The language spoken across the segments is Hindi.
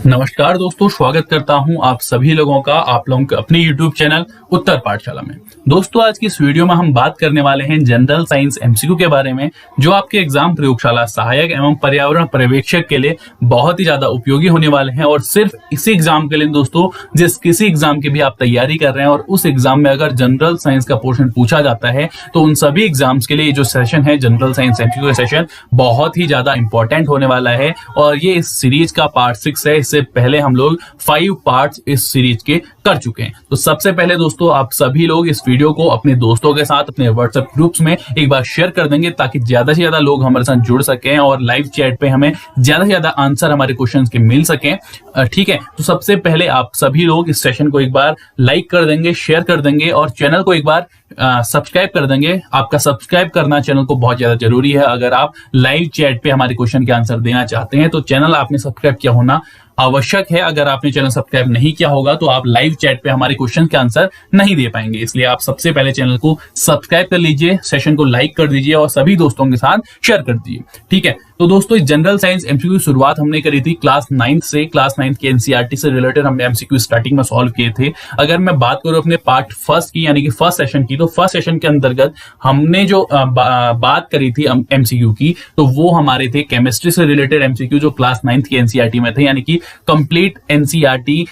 नमस्कार दोस्तों, स्वागत करता हूं आप सभी लोगों का आप लोगों के अपने YouTube चैनल उत्तर पाठशाला में। दोस्तों, आज की इस वीडियो में हम बात करने वाले हैं जनरल साइंस एमसीक्यू के बारे में, जो आपके एग्जाम प्रयोगशाला सहायक एवं पर्यावरण पर्यवेक्षक के लिए बहुत ही ज्यादा उपयोगी होने वाले हैं। और सिर्फ इसी एग्जाम के लिए दोस्तों, जिस किसी एग्जाम की भी आप तैयारी कर रहे हैं और उस एग्जाम में अगर जनरल साइंस का पोर्शन पूछा जाता है तो उन सभी एग्जाम्स के लिए जो सेशन है जनरल साइंस एमसीक्यू का सेशन बहुत ही ज्यादा इंपॉर्टेंट होने वाला है। और ये इस सीरीज का पार्ट 6 है। इससे पहले हम लोग 5 पार्ट्स इस सीरीज के कर चुके हैं। तो सबसे पहले दोस्तों, आप सभी लोग इस वीडियो को अपने दोस्तों के साथ अपने व्हाट्सएप ग्रुप्स में एक बार शेयर कर देंगे, ताकि ज्यादा से ज्यादा लोग हमारे साथ जुड़ सकें और लाइव चैट पे हमें ज्यादा से ज्यादा आंसर हमारे क्वेश्चंस के मिल सकें। ठीक है, तो सबसे पहले आप सभी लोग इस सेशन को एक बार लाइक कर देंगे, शेयर कर देंगे और चैनल को एक बार सब्सक्राइब कर देंगे। आपका सब्सक्राइब करना चैनल को बहुत ज्यादा जरूरी है। अगर आप लाइव चैट पे हमारे क्वेश्चन के आंसर देना चाहते हैं तो चैनल आपने सब्सक्राइब किया होना आवश्यक है। अगर आपने चैनल सब्सक्राइब नहीं किया होगा तो आप लाइव चैट पे हमारे क्वेश्चन के आंसर नहीं दे पाएंगे। इसलिए आप सबसे पहले चैनल को सब्सक्राइब कर लीजिए, सेशन को लाइक कर दीजिए और सभी दोस्तों के साथ शेयर कर दीजिए। ठीक है, तो दोस्तों, इस जनरल साइंस एमसीक्यू की शुरुआत हमने करी थी क्लास 9 से। क्लास 9 के एनसीईआरटी से रिलेटेड हमने एमसीक्यू स्टार्टिंग में सॉल्व किए थे। अगर मैं बात करूं अपने पार्ट फर्स्ट की, यानी कि फर्स्ट सेशन की, तो फर्स्ट सेशन के अंतर्गत हमने जो बात करी थी एमसीक्यू की, तो वो हमारे थे केमिस्ट्री से रिलेटेड एमसीक्यू, जो क्लास 9 की एनसीईआरटी में थे, यानी कि कंप्लीट एनसीईआरटी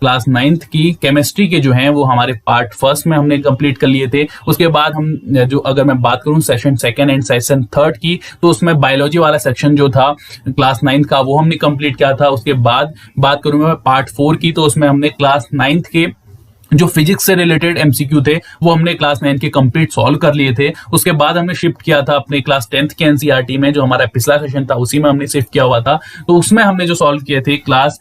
क्लास 9 की केमिस्ट्री के जो हैं वो हमारे पार्ट फर्स्ट में हमने कंप्लीट कर लिए थे। उसके बाद हम जो, अगर मैं बात करूं session second and session third की, तो उसमें बायोलॉजी वाला सेक्शन जो था क्लास 9 का वो हमने कंप्लीट किया था। उसके बाद बात करूं मैं पार्ट 4 की, तो उसमें हमने क्लास 9 के जो फिजिक्स से रिलेटेड एमसीक्यू थे वो हमने क्लास 9 के कंप्लीट सॉल्व कर लिए थे। उसके बाद हमने शिफ्ट किया था अपने क्लास 10th के एनसीईआरटी में, जो हमारा पिछला सेशन था उसी में हमने शिफ्ट किया हुआ था। तो उसमें हमने जो सॉल्व किए थे क्लास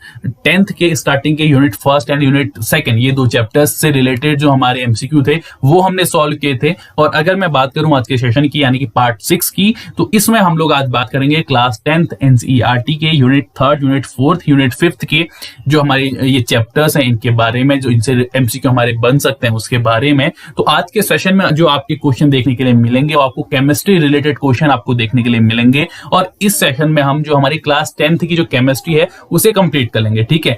10th के स्टार्टिंग के unit first and unit second, ये 2 चैप्टर्स से रिलेटेड जो हमारे एमसीक्यू थे वो हमने सॉल्व किए थे। और अगर मैं बात करूं आज के सेशन की, यानी कि पार्ट 6 की, तो इसमें हम लोग आज बात करेंगे क्लास 10th एनसीईआरटी के unit 3rd, unit 4th, unit 5th के जो हमारे ये चैप्टर्स हैं, इनके बारे में, जो इनसे एमसीक्यू हमारे बन सकते हैं उसके बारे में। तो आज के सेशन में जो आपके क्वेश्चन देखने के लिए मिलेंगे वो आपको केमिस्ट्री रिलेटेड क्वेश्चन आपको देखने के लिए मिलेंगे। और इस सेशन में हम जो हमारी क्लास 10th की जो केमिस्ट्री है उसे कंप्लीट कर लेंगे। ठीक है,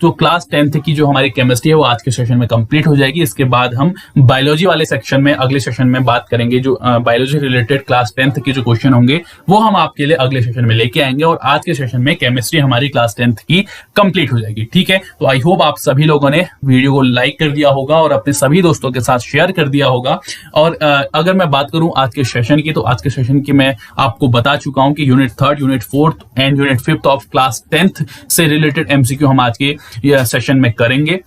तो क्लास 10th की जो हमारी केमिस्ट्री है वो आज के सेशन में कंप्लीट हो जाएगी। इसके बाद हम बायोलॉजी वाले सेक्शन में अगले सेशन में बात करेंगे। जो बायोलॉजी रिलेटेड क्लास 10th के जो क्वेश्चन होंगे वो हम आपके लिए अगले सेशन में लेके आएंगे। और आज के सेशन में केमिस्ट्री हमारी क्लास 10th की कंप्लीट हो जाएगी। ठीक है, तो आई होप आप सभी लोगों ने वीडियो को लाइक कर दिया होगा और अपने सभी दोस्तों के साथ शेयर कर दिया होगा। और अगर मैं बात करूं आज के सेशन की, तो आज के सेशन की मैं आपको बता चुका हूं कि unit 3rd, unit 4th and unit 5th of class 10th से रिलेटेड एमसीक्यू हम आज के यह सेशन में करेंगे।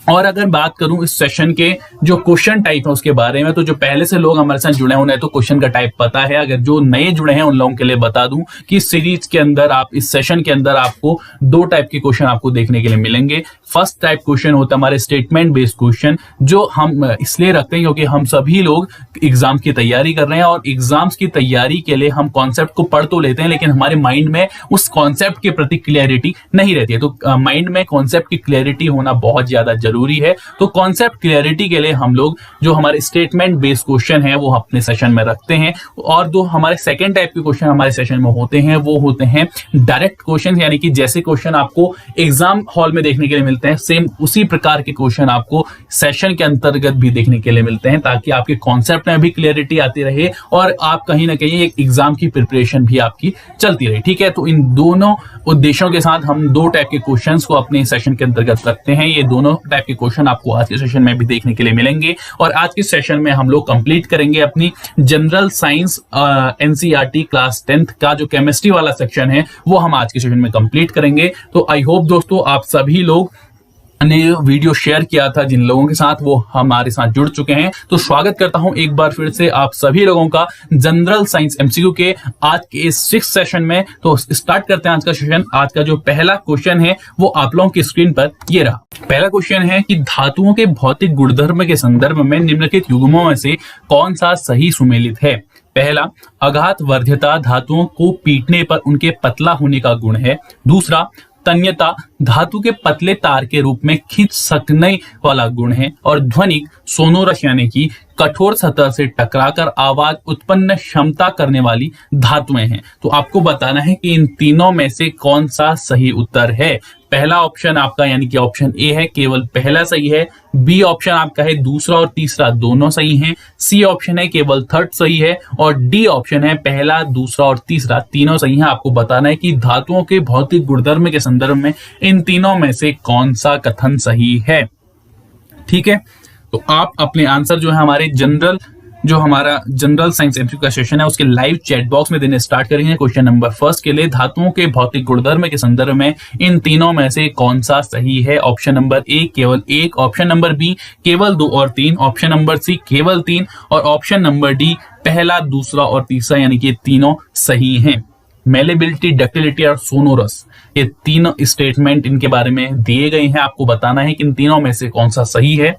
और अगर बात करूं इस सेशन के जो क्वेश्चन टाइप है उसके बारे में, तो जो पहले से लोग हमारे साथ जुड़े हुए हैं तो क्वेश्चन का टाइप पता है। अगर जो नए जुड़े हैं उन लोगों के लिए बता दूं कि इस सीरीज के अंदर इस सेशन के अंदर आपको 2 टाइप के क्वेश्चन आपको देखने के लिए मिलेंगे। फर्स्ट टाइप क्वेश्चन होता है हमारे स्टेटमेंट बेस्ड क्वेश्चन, जो हम इसलिए रखते हैं क्योंकि हम सभी लोग एग्जाम की तैयारी कर रहे हैं और एग्जाम्स की तैयारी के लिए हम कॉन्सेप्ट को पढ़ तो लेते हैं, लेकिन हमारे माइंड में उस कॉन्सेप्ट के प्रति क्लियरिटी नहीं रहती है। तो माइंड में कॉन्सेप्ट की क्लियरिटी होना बहुत ज्यादा जरूरी है। तो कॉन्सेप्ट क्लियरिटी के लिए हम लोग जो हमारे स्टेटमेंट बेस्ड क्वेश्चन है वो अपने सेशन में रखते हैं। और दो हमारे सेकंड टाइप के क्वेश्चन हमारे सेशन में होते हैं वो होते हैं डायरेक्ट क्वेश्चन, यानी कि जैसे क्वेश्चन आपको एग्जाम हॉल में देखने के लिए मिलते हैं सेम उसी प्रकार के क्वेश्चन आपको सेशन के अंतर्गत भी देखने के लिए मिलते हैं, ताकि आपके कॉन्सेप्ट में भी क्लियरिटी आती रहे और आप कहीं ना कहीं एक एग्जाम की प्रिपरेशन भी आपकी चलती रहे। ठीक है, तो इन दोनों उद्देश्यों के साथ हम 2 टाइप के क्वेश्चंस को अपने सेशन के अंतर्गत रखते हैं। ये दोनों टाइप के क्वेश्चन आपको आज के सेशन में भी देखने के लिए मिलेंगे। और आज के सेशन में हम लोग कंप्लीट करेंगे अपनी general science NCERT class 10th का जो केमिस्ट्री वाला सेक्शन है वो हम आज के सेशन में कंप्लीट करेंगे। तो आई होप दोस्तों आप सभी लोग ने वीडियो शेयर किया था जिन लोगों के साथ वो हमारे साथ जुड़ चुके हैं। तो स्वागत करता हूं एक बार फिर से आप सभी लोगों का जनरल साइंस एमसीक्यू के आज के इस 6th सेशन में। तो स्टार्ट करते हैं आज का सेशन। आज का जो पहला क्वेश्चन है वो आप लोगों की स्क्रीन पर ये रहा। पहला क्वेश्चन है कि धातुओं के भौतिक गुणधर्म के संदर्भ में निम्नलिखित युग्मों में से कौन सा सही सुमेलित है। पहला, अघात वर्ध्यता धातुओं को पीटने पर उनके पतला होने का गुण है। दूसरा, तन्यता धातु के पतले तार के रूप में खींच सकने वाला गुण है। और ध्वनिक सोनोरस यानी कि कठोर सतह से टकराकर आवाज उत्पन्न क्षमता करने वाली धातुएं हैं। तो आपको बताना है कि इन तीनों में से कौन सा सही उत्तर है। पहला ऑप्शन आपका यानी कि ऑप्शन ए है, केवल पहला सही है। बी ऑप्शन आपका है दूसरा और तीसरा दोनों सही हैं। सी ऑप्शन है केवल थर्ड सही है और डी ऑप्शन है पहला, दूसरा और तीसरा तीनों सही है। आपको बताना है कि धातुओं के भौतिक गुणधर्म के संदर्भ में इन तीनों में से कौन सा कथन सही है। ठीक है, तो आप अपने आंसर जो है हमारा जनरल साइंस एमसीक्यू का सेशन है उसके लाइव चैट बॉक्स में देने स्टार्ट करेंगे। क्वेश्चन नंबर फर्स्ट के लिए धातुओं के भौतिक गुणधर्म के संदर्भ में इन तीनों में से कौन सा सही है। ऑप्शन नंबर ए केवल एक, ऑप्शन नंबर बी केवल 2 और 3, ऑप्शन नंबर सी केवल 3 और ऑप्शन नंबर डी पहला, दूसरा और तीसरा यानी कि तीनों सही हैं। मेलेबिलिटी, डक्टिलिटी और सोनोरस ये तीनों स्टेटमेंट इनके बारे में दिए गए हैं। आपको बताना है कि इन तीनों में से कौन सा सही है।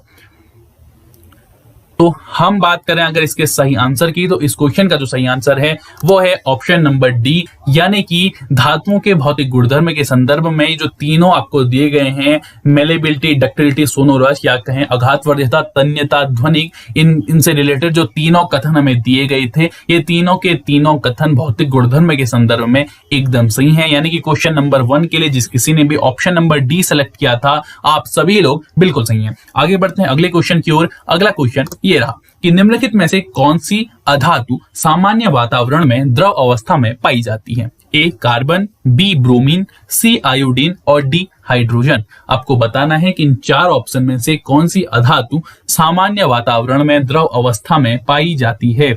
तो हम बात करें अगर इसके सही आंसर की, तो इस क्वेश्चन का जो सही आंसर है वो है ऑप्शन नंबर डी, यानी कि धातुओं के भौतिक गुणधर्म के संदर्भ में जो तीनों आपको दिए गए हैं, मेलेबिलिटी, डक्टिलिटी, सोनोरस या कहें आघातवर्ध्यता, तन्यता, ध्वनिक, इनसे रिलेटेड जो तीनों कथन हमें दिए गए थे, ये तीनों के तीनों कथन भौतिक गुणधर्म के संदर्भ में एकदम सही है। यानी कि क्वेश्चन नंबर 1 के लिए जिस किसी ने भी ऑप्शन नंबर डी सेलेक्ट किया था, आप सभी लोग बिल्कुल सही हैं। आगे बढ़ते हैं अगले क्वेश्चन की ओर। अगला क्वेश्चन ये रहा कि निम्नलिखित में से कौन सी अधातु सामान्य वातावरण में द्रव अवस्था में पाई जाती है। ए कार्बन, बी ब्रोमीन, सी आयोडीन और डी हाइड्रोजन। आपको बताना है कि इन 4 ऑप्शन में से कौन सी अधातु सामान्य वातावरण में द्रव अवस्था में पाई जाती है।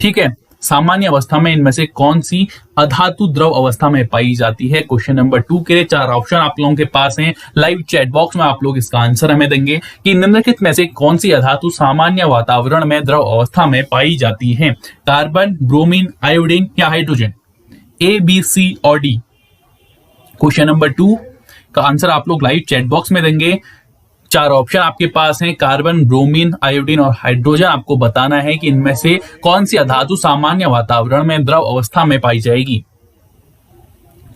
ठीक है, सामान्य अवस्था में इनमें से कौन सी अधातु द्रव अवस्था में पाई जाती है। क्वेश्चन नंबर 2 के लिए 4 ऑप्शन आप लोगों के पास हैं। लाइव चैट बॉक्स में आप लोग इसका आंसर हमें देंगे कि निम्नलिखित में से कौन सी अधातु सामान्य वातावरण में द्रव अवस्था में पाई जाती है। कार्बन, ब्रोमीन, आयोडीन या हाइड्रोजन। ए, बी, सी और डी। क्वेश्चन नंबर 2 का आंसर आप लोग लाइव चैट बॉक्स में देंगे। 4 ऑप्शन आपके पास हैं, कार्बन, ब्रोमीन, आयोडीन और हाइड्रोजन। आपको बताना है कि इनमें से कौन सी अधातु सामान्य वातावरण में द्रव अवस्था में पाई जाएगी।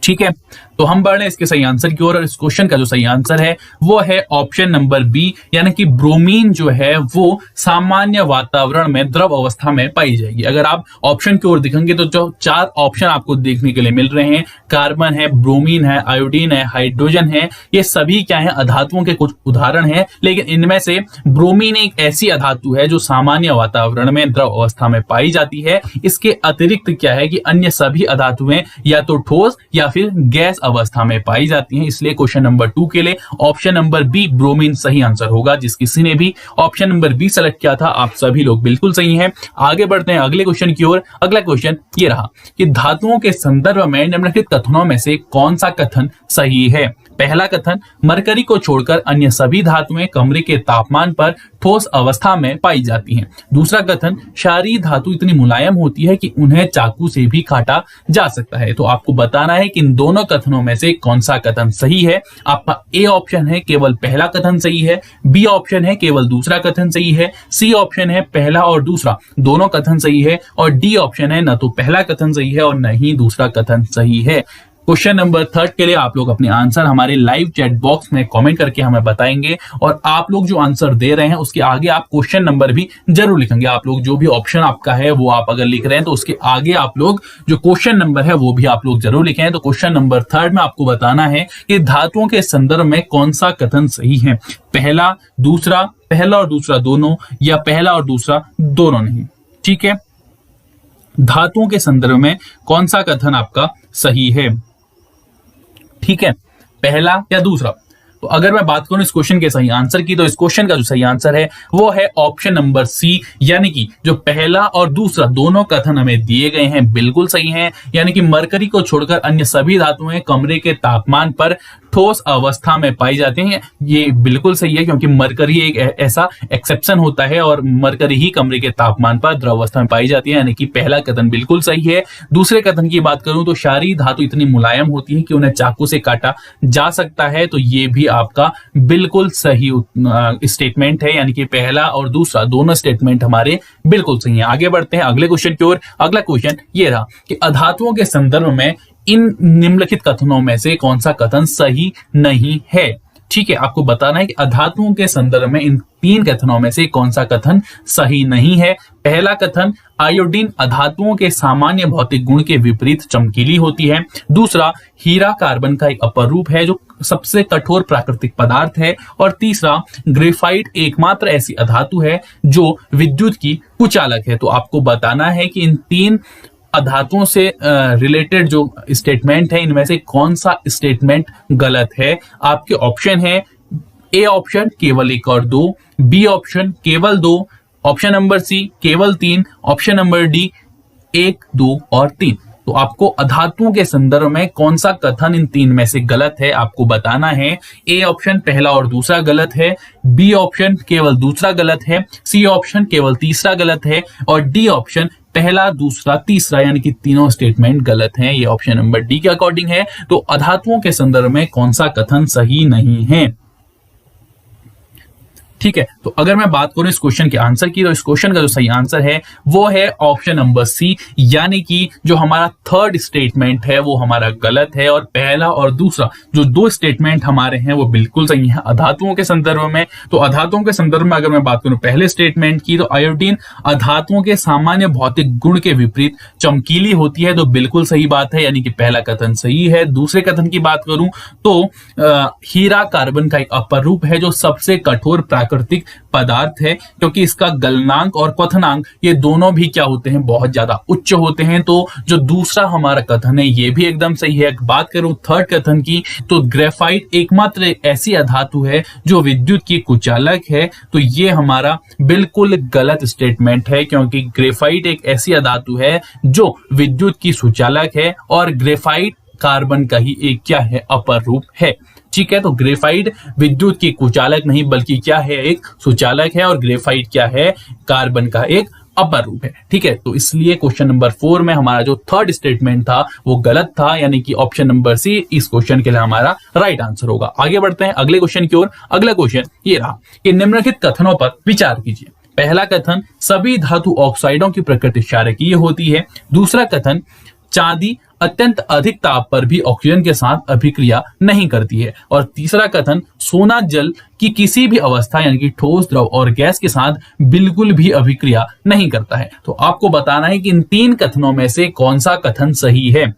ठीक है, तो हम बढ़ रहे हैं इसके सही आंसर की ओर और इस क्वेश्चन का जो सही आंसर है वो है ऑप्शन नंबर बी, यानी कि ब्रोमीन जो है वो सामान्य वातावरण में द्रव अवस्था में पाई जाएगी। अगर आप ऑप्शन की ओर देखेंगे तो जो 4 ऑप्शन आपको देखने के लिए मिल रहे हैं, कार्बन है, ब्रोमीन है, आयोडीन है, हाइड्रोजन है, ये सभी क्या है अधातुओं के कुछ उदाहरण हैं। लेकिन इनमें से ब्रोमीन एक ऐसी अधातु है जो सामान्य वातावरण में द्रव अवस्था में पाई जाती है। इसके अतिरिक्त क्या है कि अन्य सभी अधातुएं या तो ठोस या फिर गैस अवस्था में पाई जाती हैं। इसलिए क्वेश्चन नंबर 2 के लिए ऑप्शन नंबर बी ब्रोमीन सही आंसर होगा। जिस किसी ने भी ऑप्शन नंबर बी सेलेक्ट किया था, आप सभी लोग बिल्कुल सही हैं। आगे बढ़ते हैं अगले क्वेश्चन की ओर। अगला क्वेश्चन ये रहा कि धातुओं के संदर्भ में निम्नलिखित कथनों में से कौन सा कथन सही है। पहला कथन, मरकरी को छोड़कर अन्य सभी धातुएं कमरे के तापमान पर ठोस अवस्था में पाई जाती हैं। दूसरा कथन, क्षारीय धातु इतनी मुलायम होती है कि उन्हें चाकू से भी काटा जा सकता है। तो आपको बताना है कि इन दोनों कथनों में से कौन सा कथन सही है। आपका ए ऑप्शन है केवल पहला कथन सही है, बी ऑप्शन है केवल दूसरा कथन सही है, सी ऑप्शन है पहला और दूसरा दोनों कथन सही है और डी ऑप्शन है न तो पहला कथन सही है और न ही दूसरा कथन सही है। क्वेश्चन नंबर 3 के लिए आप लोग अपने आंसर हमारे लाइव चैट बॉक्स में कमेंट करके हमें बताएंगे और आप लोग जो आंसर दे रहे हैं उसके आगे आप क्वेश्चन नंबर भी जरूर लिखेंगे। आप लोग जो भी ऑप्शन आपका है वो आप अगर लिख रहे हैं तो उसके आगे आप लोग जो क्वेश्चन नंबर है वो भी आप लोग जरूर लिखें। तो क्वेश्चन नंबर 3 में आपको बताना है कि धातुओं के संदर्भ में कौन सा कथन सही है। पहला और दूसरा दोनों या पहला और दूसरा दोनों नहीं। ठीक है, धातुओं के संदर्भ में कौन सा कथन आपका सही है। ठीक है, पहला या दूसरा। तो अगर मैं बात करूं इस क्वेश्चन के सही आंसर की, तो इस क्वेश्चन का जो सही आंसर है वो है ऑप्शन नंबर सी, यानी कि जो पहला और दूसरा दोनों कथन हमें दिए गए हैं बिल्कुल सही हैं। यानी कि मरकरी को छोड़कर अन्य सभी धातुएं कमरे के तापमान पर ठोस अवस्था में पाई जाती हैं। ये बिल्कुल सही है क्योंकि मरकरी एक ऐसा एक्सेप्शन होता है और मरकरी ही कमरे के तापमान पर द्रव अवस्था में पाई जाती है। यानी कि पहला कथन बिल्कुल सही है। दूसरे कथन की बात करूं तो क्षारीय धातु इतनी मुलायम होती है कि उन्हें चाकू से काटा जा सकता है। तो ये भी आपका बिल्कुल सही स्टेटमेंट है। यानी कि पहला और दूसरा दोनों स्टेटमेंट हमारे बिल्कुल सही है। आगे बढ़ते हैं अगले क्वेश्चन की ओर। अगला क्वेश्चन ये रहा कि अधातुओं के संदर्भ में इन निम्नलिखित कथनों में से कौन सा कथन सही नहीं है। ठीक है, आपको बताना है कि अधातुओं के संदर्भ में इन तीन कथनों में से कौन सा कथन सही नहीं है। पहला कथन, आयोडीन अधातुओं के सामान्य भौतिक गुण के विपरीत चमकीली होती है। दूसरा, हीरा कार्बन का एक अपरूप है जो सबसे कठोर प्राकृतिक पदार्थ है। और तीसरा, ग्रेफाइट एकमात्र ऐसी अधातु है जो विद्युत की कुचालक है। तो आपको बताना है कि इन तीन अधातुओं से रिलेटेड जो स्टेटमेंट है इनमें से कौन सा स्टेटमेंट गलत है। आपके ऑप्शन है ए ऑप्शन केवल 1 और 2, बी ऑप्शन केवल 2, ऑप्शन नंबर सी केवल 3, ऑप्शन नंबर डी 1, 2 और 3। तो आपको अधातुओं के संदर्भ में कौन सा कथन इन तीन में से गलत है आपको बताना है। ए ऑप्शन पहला और दूसरा गलत है, बी ऑप्शन केवल दूसरा गलत है, सी ऑप्शन केवल तीसरा गलत है और डी ऑप्शन पहला दूसरा तीसरा यानी कि तीनों स्टेटमेंट गलत हैं। ये ऑप्शन नंबर डी के अकॉर्डिंग है। तो अधातुओं के संदर्भ में कौन सा कथन सही नहीं है। ठीक है, तो अगर मैं बात करूं इस क्वेश्चन के आंसर की, तो इस क्वेश्चन का जो सही आंसर है वो है ऑप्शन नंबर सी, यानी कि जो हमारा थर्ड स्टेटमेंट है वो हमारा गलत है और पहला और दूसरा जो दो स्टेटमेंट हमारे हैं वो बिल्कुल सही है अधातुओं के संदर्भ में। तो अधातुओं के संदर्भ में अगर मैं बात करूं पहले स्टेटमेंट की, तो आयोडीन अधातुओं के सामान्य भौतिक गुण के विपरीत चमकीली होती है, तो बिल्कुल सही बात है, यानी कि पहला कथन सही है। दूसरे कथन की बात करूं तो हीरा कार्बन का एक अपरूप है जो सबसे कठोर प्राकृतिक पदार्थ है, क्योंकि इसका गलनांक और क्वथनांक ये दोनों भी क्या होते हैं, बहुत ज्यादा उच्च होते हैं। तो जो दूसरा हमारा कथन है ये भी एकदम सही है। बात करूं थर्ड कथन की, तो ग्रेफाइट एकमात्र ऐसी अधातु है जो विद्युत की कुचालक है, तो ये हमारा बिल्कुल गलत स्टेटमेंट है, क्योंकि ग्रेफाइट एक ऐसी अधातु है जो विद्युत की सुचालक है और ग्रेफाइट कार्बन का ही एक क्या है, अपर रूप है। ठीक है, तो ग्रेफाइट विद्युत की कुचालक नहीं बल्कि क्या है, एक सुचालक है और ग्रेफाइट क्या है, कार्बन का एक अपर रूप है। ठीक है, तो इसलिए क्वेश्चन नंबर 4 में हमारा जो थर्ड स्टेटमेंट था वो गलत था, यानी कि ऑप्शन नंबर सी इस क्वेश्चन के लिए हमारा राइट आंसर होगा। आगे बढ़ते हैं अगले क्वेश्चन की ओर। अगला क्वेश्चन ये रहा कि निम्नलिखित कथनों पर विचार कीजिए। पहला कथन, सभी धातु ऑक्साइडों की प्रकृति क्षारकीय होती है। दूसरा कथन, चांदी अत्यंत अधिक ताप पर भी ऑक्सीजन के साथ अभिक्रिया नहीं करती है। और तीसरा कथन, सोना जल की किसी भी अवस्था यानी कि ठोस, द्रव और गैस के साथ बिल्कुल भी अभिक्रिया नहीं करता है। तो आपको बताना है कि इन तीन कथनों में से कौन सा कथन सही है।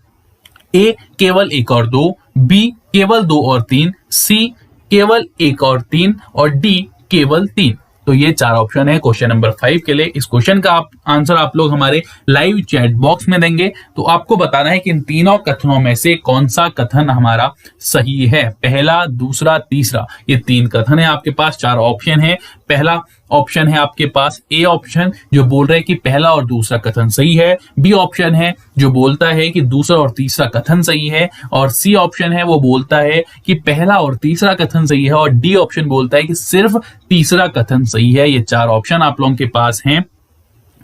ए केवल 1 और 2, बी केवल 2 और 3, सी केवल 1 और 3 और डी केवल 3। तो ये चार ऑप्शन है क्वेश्चन नंबर 5 के लिए। इस क्वेश्चन का आंसर आप लोग हमारे लाइव चैट बॉक्स में देंगे। तो आपको बताना है कि इन तीनों कथनों में से कौन सा कथन हमारा सही है। पहला, दूसरा, तीसरा, ये तीन कथन है आपके पास, चार ऑप्शन है। पहला ऑप्शन है आपके पास ए ऑप्शन जो बोल रहे हैं कि पहला और दूसरा कथन सही है। बी ऑप्शन है जो बोलता है कि दूसरा और तीसरा कथन सही है। और सी ऑप्शन है वो बोलता है कि पहला और तीसरा कथन सही है। और डी ऑप्शन बोलता है कि सिर्फ तीसरा कथन सही है। ये चार ऑप्शन आप लोगों के पास हैं।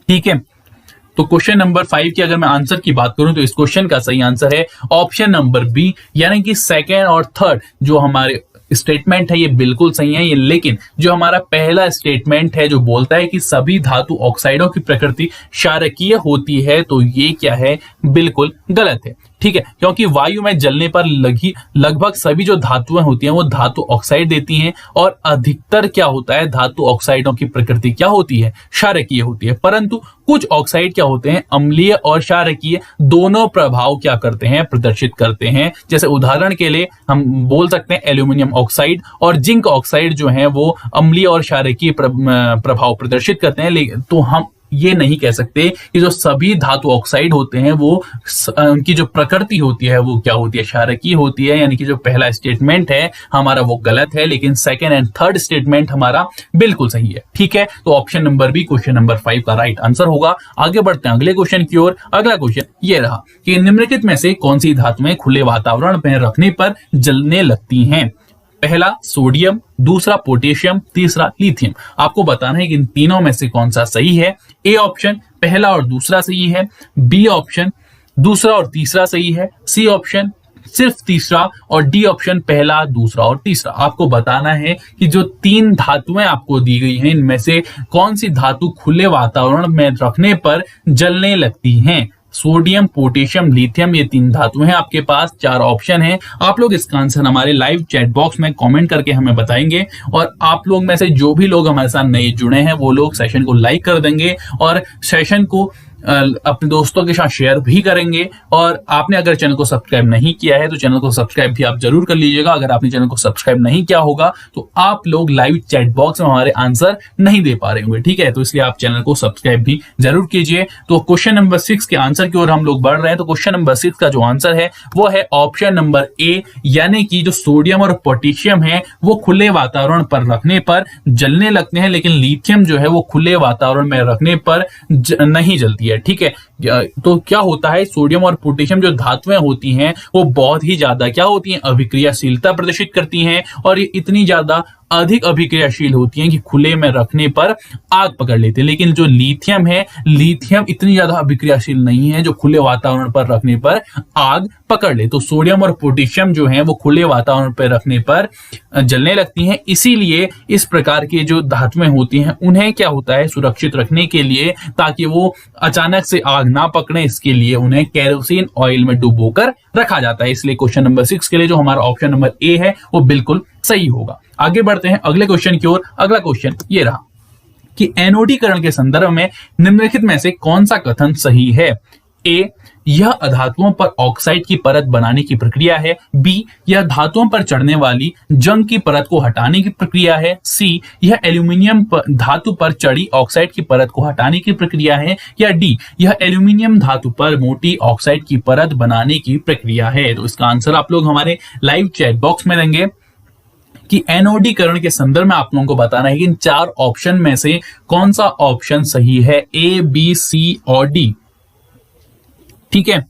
ठीक है, तो क्वेश्चन नंबर 5 की अगर मैं आंसर की बात करूं तो इस क्वेश्चन का सही आंसर है ऑप्शन नंबर बी, यानी कि सेकेंड और थर्ड जो हमारे स्टेटमेंट है ये बिल्कुल सही है। ये लेकिन जो हमारा पहला स्टेटमेंट है जो बोलता है कि सभी धातु ऑक्साइडों की प्रकृति क्षारकीय होती है, तो ये क्या है, बिल्कुल गलत है। ठीक है, क्योंकि वायु में जलने पर लगभग सभी जो धातुएं होती हैं वो धातु ऑक्साइड देती हैं। और अधिकतर क्या होता है, धातु ऑक्साइडों की प्रकृति क्या होती है, क्षारकीय होती है। परंतु कुछ ऑक्साइड क्या होते हैं, अम्लीय और क्षारकीय दोनों प्रभाव क्या करते हैं, प्रदर्शित करते हैं। जैसे उदाहरण के लिए हम बोल सकते हैं एल्यूमिनियम ऑक्साइड और जिंक ऑक्साइड जो है वो अम्लीय और क्षारकीय प्रभाव प्रदर्शित करते हैं। लेकिन तो हम ये नहीं कह सकते कि जो सभी धातु ऑक्साइड होते हैं वो उनकी जो प्रकृति होती है वो क्या होती है, क्षारकीय होती है। यानी कि जो पहला स्टेटमेंट है हमारा वो गलत है, लेकिन सेकंड एंड थर्ड स्टेटमेंट हमारा बिल्कुल सही है। ठीक है, तो option number B question number 5 का राइट आंसर होगा। आगे बढ़ते हैं अगले क्वेश्चन की ओर। अगला क्वेश्चन ये रहा कि निम्नलिखित में से कौन सी धातुएं खुले वातावरण में रखने पर जलने लगती हैं। पहला सोडियम, दूसरा पोटेशियम, तीसरा लिथियम। आपको बताना है कि इन तीनों में से कौन सा सही है। ए ऑप्शन पहला और दूसरा सही है, बी ऑप्शन दूसरा और तीसरा सही है, सी ऑप्शन सिर्फ तीसरा और डी ऑप्शन पहला, दूसरा और तीसरा। आपको बताना है कि जो तीन धातुएं आपको दी गई हैं इनमें से कौन सी धातु खुले वातावरण में रखने पर जलने लगती हैं। सोडियम, पोटेशियम, लिथियम, ये 3 धातुएं हैं आपके पास। 4 ऑप्शन है। आप लोग इसका आंसर हमारे लाइव चैट बॉक्स में कमेंट करके हमें बताएंगे और आप लोग में से जो भी लोग हमारे साथ नए जुड़े हैं वो लोग सेशन को लाइक कर देंगे और सेशन को अपने दोस्तों के साथ शेयर भी करेंगे। और आपने अगर चैनल को सब्सक्राइब नहीं किया है तो चैनल को सब्सक्राइब भी आप जरूर कर लीजिएगा। अगर आपने चैनल को सब्सक्राइब नहीं किया होगा तो आप लोग लाइव चैट बॉक्स में हमारे आंसर नहीं दे पा रहे होंगे, ठीक है। तो इसलिए आप चैनल को सब्सक्राइब भी जरूर कीजिए। तो क्वेश्चन नंबर 6 के आंसर की ओर हम लोग बढ़ रहे हैं। तो क्वेश्चन नंबर 6 का जो आंसर है वो है ऑप्शन नंबर ए, यानी कि जो सोडियम और पोटेशियम है वो खुले वातावरण पर रखने पर जलने लगते हैं, लेकिन लिथियम जो है वो खुले वातावरण में रखने पर नहीं जलती है, ठीक है। तो क्या होता है, सोडियम और पोटेशियम जो धातुएं होती हैं वो बहुत ही ज्यादा क्या होती हैं, अभिक्रियाशीलता प्रदर्शित करती हैं और ये इतनी ज्यादा अधिक अभिक्रियाशील होती हैं कि खुले में रखने पर आग पकड़ लेते हैं। लेकिन जो लिथियम है, लिथियम इतनी ज्यादा अभिक्रियाशील नहीं है जो खुले वातावरण पर रखने पर आग पकड़ ले। तो सोडियम और पोटेशियम जो है वो खुले वातावरण पर रखने पर जलने लगती हैं। इसीलिए इस प्रकार के जो धातुएं होती हैं उन्हें क्या होता है, सुरक्षित रखने के लिए, ताकि वो अचानक से आग ना पकड़े, इसके लिए उन्हें केरोसिन ऑयल में डुबोकर रखा जाता है। इसलिए क्वेश्चन नंबर 6 के लिए जो हमारा ऑप्शन नंबर ए है वो बिल्कुल सही होगा। आगे बढ़ते हैं अगले क्वेश्चन की ओर। अगला क्वेश्चन ये रहा कि एनोडीकरण के संदर्भ में निम्नलिखित में से कौन सा कथन सही है। ए, यह अधातुओं पर ऑक्साइड की परत बनाने की प्रक्रिया है। बी, यह धातुओं पर चढ़ने वाली जंग की परत को हटाने की प्रक्रिया है। सी, यह एल्यूमिनियम धातु पर चढ़ी ऑक्साइड की परत को हटाने की प्रक्रिया है। या डी, यह एल्यूमिनियम धातु पर मोटी ऑक्साइड की परत बनाने की प्रक्रिया है। तो इसका आंसर आप लोग हमारे लाइव चैट बॉक्स में देंगे कि एनोडीकरण के संदर्भ में आप लोगों को बताना है कि इन 4 ऑप्शन में से कौन सा ऑप्शन सही है, ए, बी, सी और डी, ठीक है।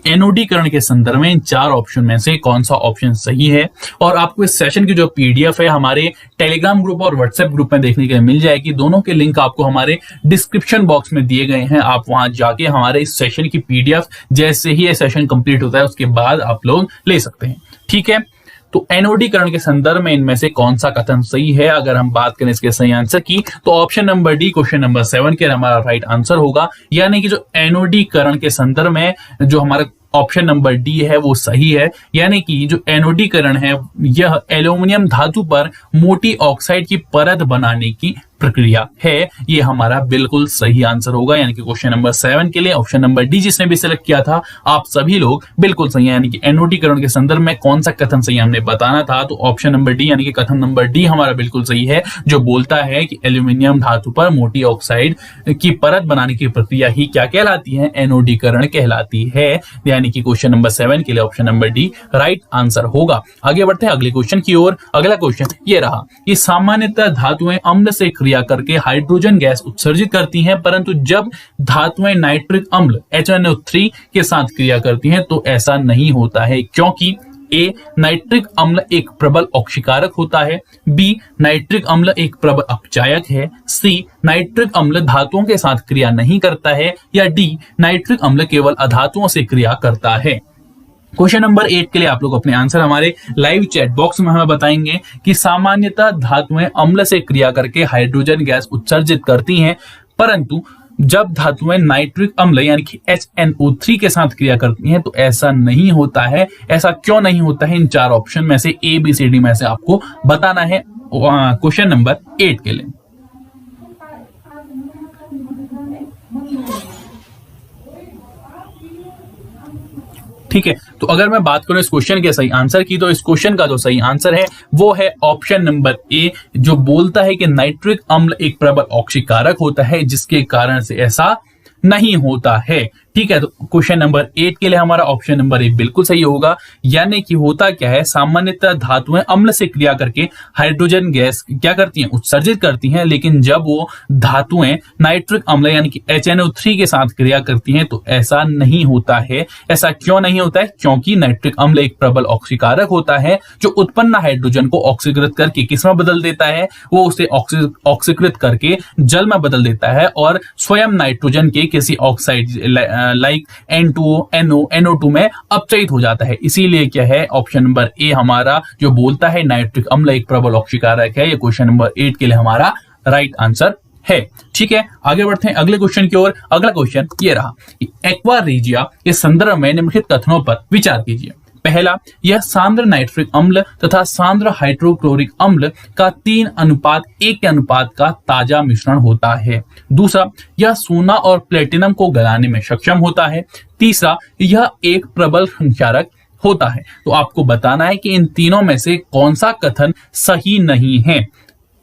एनोडीकरण के संदर्भ में इन 4 ऑप्शन में से कौन सा ऑप्शन सही है। और आपको इस सेशन की जो पीडीएफ है हमारे टेलीग्राम ग्रुप और व्हाट्सएप ग्रुप में देखने के लिए मिल जाएगी। दोनों के लिंक आपको हमारे डिस्क्रिप्शन बॉक्स में दिए गए हैं। आप वहां जाके हमारे इस सेशन की पीडीएफ जैसे ही ये सेशन कंप्लीट होता है उसके बाद आप लोग ले सकते हैं, ठीक है। तो एनोडीकरण के संदर्भ में इनमें से कौन सा कथन सही है, अगर हम बात करें इसके सही आंसर की, तो option number D question number 7 के हमारा राइट आंसर होगा। यानी कि जो एनोडीकरण के संदर्भ में जो हमारा ऑप्शन नंबर डी है वो सही है। यानी कि जो एनोडीकरण है यह एल्यूमिनियम धातु पर मोटी ऑक्साइड की परत बनाने की प्रक्रिया है। ये हमारा बिल्कुल सही आंसर होगा। यानी कि क्वेश्चन नंबर 7 के लिए ऑप्शन नंबर डी जिसने भी सिलेक्ट किया था आप सभी लोग बिल्कुल सही है। यानी कि एनोडीकरण के संदर्भ में कौन सा कथन सही हमने बताना था, तो ऑप्शन नंबर डी यानी कि कथन नंबर डी हमारा बिल्कुल सही है, जो बोलता है कि एल्यूमिनियम धातु पर मोटी ऑक्साइड की परत बनाने की प्रक्रिया ही क्या कहलाती है, एनोडीकरण कहलाती है। यानी कि क्वेश्चन नंबर 7 के लिए option number D right answer होगा। आगे बढ़ते हैं अगले क्वेश्चन की ओर। अगला क्वेश्चन ये रहा कि सामान्यतः धातुएं अम्ल से क्रिया करके हाइड्रोजन गैस उत्सर्जित करती हैं, परंतु जब धातुएं नाइट्रिक अम्ल HNO3 के साथ क्रिया करती हैं तो ऐसा नहीं होता है, क्योंकि ए, नाइट्रिक अम्ल एक प्रबल ऑक्सीकारक होता है। बी, नाइट्रिक अम्ल एक प्रबल अपचायक है। सी, नाइट्रिक अम्ल धातुओं के साथ क्रिया नहीं करता है। या डी, नाइट्रिक अम्ल केवल अधातुओं से क्रिया करता है। क्वेश्चन नंबर 8 के लिए आप लोग अपने आंसर हमारे लाइव चैट बॉक्स में हमें बताएंगे कि सामान्यतः धातुएं अम्ल से क्रिया करके हाइड्रोजन गैस उत्सर्जित करती हैं, परंतु जब धातुएं नाइट्रिक अम्ल यानी कि HNO3 के साथ क्रिया करती हैं तो ऐसा नहीं होता है। ऐसा क्यों नहीं होता है, इन 4 ऑप्शन में से ए, बी, सी, डी में से आपको बताना है क्वेश्चन नंबर 8 के लिए। ठीक है, तो अगर मैं बात करूं इस क्वेश्चन के सही आंसर की, तो इस क्वेश्चन का जो सही आंसर है वो है ऑप्शन नंबर ए, जो बोलता है कि नाइट्रिक अम्ल एक प्रबल ऑक्सीकारक होता है जिसके कारण से ऐसा नहीं होता है। ठीक है, तो क्वेश्चन नंबर 8 के लिए हमारा ऑप्शन नंबर ए बिल्कुल सही होगा। यानी कि होता क्या है, सामान्यतः धातुएं अम्ल से क्रिया करके हाइड्रोजन गैस क्या करती हैं, उत्सर्जित करती हैं, लेकिन जब वो धातुएं नाइट्रिक अम्ल यानी कि HNO3 के साथ क्रिया करती हैं तो ऐसा नहीं होता है। ऐसा क्यों नहीं होता है, क्योंकि नाइट्रिक अम्ल एक प्रबल ऑक्सीकारक होता है जो उत्पन्न हाइड्रोजन को ऑक्सीकृत करके किस में बदल देता है, वो उसे ऑक्सीकृत करके जल में बदल देता है और स्वयं नाइट्रोजन के किसी oxide like N2O, NO, NO2 में अपचयित हो जाता है। इसीलिए क्या है, ऑप्शन नंबर ए हमारा जो बोलता है नाइट्रिक अम्ल एक प्रबल ऑक्सीकारक है, ये क्वेश्चन नंबर 8 के लिए हमारा राइट आंसर है। ठीक है, आगे बढ़ते हैं अगले क्वेश्चन की ओर। अगला क्वेश्चन ये रहा कि एक्वा रेजिया के संदर्भ में निम्नलिखित कथनों पर विचार कीजिए। पहला, यह सांद्र नाइट्रिक अम्ल तथा सांद्र हाइड्रोक्लोरिक अम्ल का 3:1 के अनुपात का ताजा मिश्रण होता है। दूसरा, यह सोना और प्लेटिनम को गलाने में सक्षम होता है। तीसरा, यह एक प्रबल संक्षारक होता है। तो आपको बताना है कि इन तीनों में से कौन सा कथन सही नहीं है।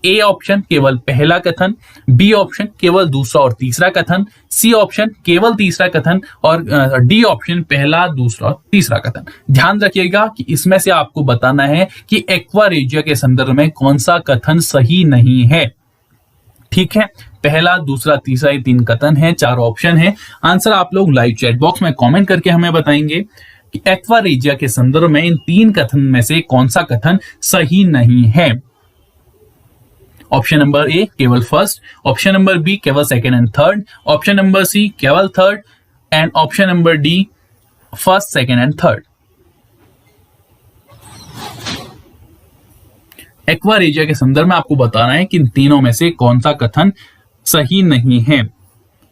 ए ऑप्शन केवल पहला कथन, बी ऑप्शन केवल दूसरा और तीसरा कथन, सी ऑप्शन केवल तीसरा कथन और डी ऑप्शन पहला, दूसरा और तीसरा कथन। ध्यान रखिएगा कि इसमें से आपको बताना है कि एक्वा रेजिया के संदर्भ में कौन सा कथन सही नहीं है। ठीक है, पहला, दूसरा, तीसरा, ये 3 कथन है, 4 ऑप्शन है। आंसर आप लोग लाइव चैट बॉक्स में कमेंट करके हमें बताएंगे कि एक्वा रेजिया के संदर्भ में इन 3 कथन में से कौन सा कथन सही नहीं है। ऑप्शन नंबर ए केवल फर्स्ट, ऑप्शन नंबर बी केवल second and third, option number C केवल third and option number D first, second and third. Aqua regia के संदर्भ में आपको बताना है कि इन तीनों में से कौन सा कथन सही नहीं है।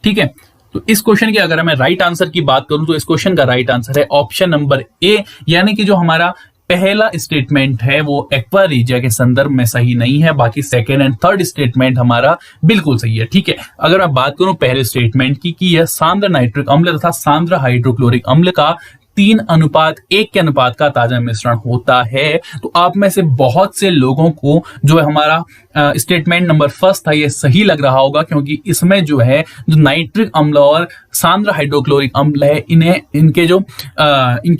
ठीक है, तो इस क्वेश्चन के अगर मैं राइट आंसर की बात करूं तो इस क्वेश्चन का राइट आंसर है ऑप्शन नंबर ए, यानी कि जो हमारा पहला स्टेटमेंट है वो एक्वा रेजिया के संदर्भ में सही नहीं है, बाकी सेकेंड एंड थर्ड स्टेटमेंट हमारा बिल्कुल सही है। ठीक है, अगर मैं बात करूं पहले स्टेटमेंट की कि यह सांद्र नाइट्रिक अम्ल तथा सांद्र हाइड्रोक्लोरिक अम्ल का 3:1 के अनुपात का ताजा मिश्रण होता है, तो आप में से बहुत से लोगों को जो हमारा स्टेटमेंट नंबर फर्स्ट था ये सही लग रहा होगा, क्योंकि इसमें जो है जो नाइट्रिक अम्ल और सांद्र हाइड्रोक्लोरिक अम्ल है इनकी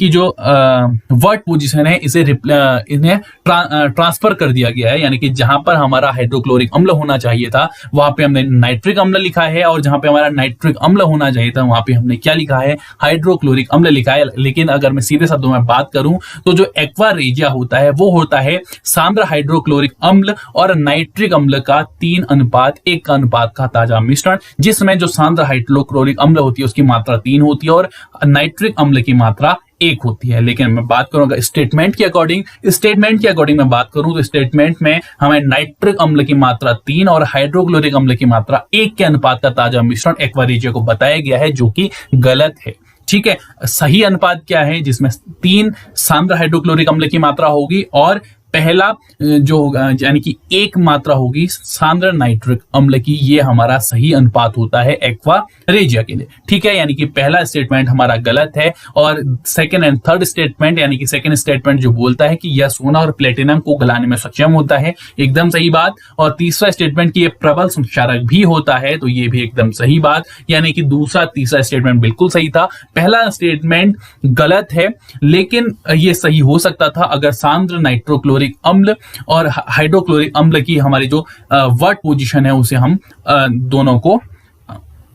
जो वर्ड पोजीशन है इन्हें ट्रांसफर कर दिया गया है, यानी कि जहां पर हमारा हाइड्रोक्लोरिक अम्ल होना चाहिए था वहां पे हमने नाइट्रिक अम्ल लिखा है, और जहां पे हमारा नाइट्रिक अम्ल होना चाहिए था वहां पे हमने क्या लिखा है, हाइड्रोक्लोरिक अम्ल लिखा है। लेकिन अगर मैं सीधे शब्दों में बात करूं तो जो एक्वा रेजिया होता है वो होता है सांद्र हाइड्रोक्लोरिक अम्ल और नाइट्रिक अम्ल का 3:1 का अनुपात का ताजा मिश्रण, जिसमें जो सांद्र हाइड्रोक्लोरिक अम्ल होती है उसकी मात्रा 3 होती है और नाइट्रिक अम्ल की मात्रा 1 होती है। लेकिन मैं बात करूंगा स्टेटमेंट के अकॉर्डिंग मैं बात करूं तो स्टेटमेंट में हमें नाइट्रिक अम्ल की मात्रा 3 और हाइड्रोक्लोरिक अम्ल की मात्रा 1 के अनुपात का ताजा मिश्रण एक्वा रेजिया को बताया गया है, जो कि गलत है। ठीक है, सही अनुपात क्या है, जिसमें 3 सांद्र हाइड्रोक्लोरिक अम्ल की मात्रा होगी और पहला जो होगा यानी कि 1 मात्रा होगी सांद्र नाइट्रिक अम्ल की, ये हमारा सही अनुपात होता है एक्वा रेजिया के लिए। ठीक है, यानी कि पहला स्टेटमेंट हमारा गलत है और सेकंड एंड थर्ड स्टेटमेंट यानी कि सेकंड स्टेटमेंट जो बोलता है कि यह सोना और प्लेटिनम को गलाने में सक्षम होता है, एकदम सही बात। और तीसरा स्टेटमेंट की ये प्रबल संक्षारक भी होता है, तो ये भी एकदम सही बात, यानी कि दूसरा तीसरा स्टेटमेंट बिल्कुल सही था। पहला स्टेटमेंट गलत है, लेकिन ये सही हो सकता था अगर सांद्र नाइट्रोक्लोरिक अम्ल और हाइड्रोक्लोरिक अम्ल की हमारी जो वर्ड पोजीशन है उसे हम दोनों को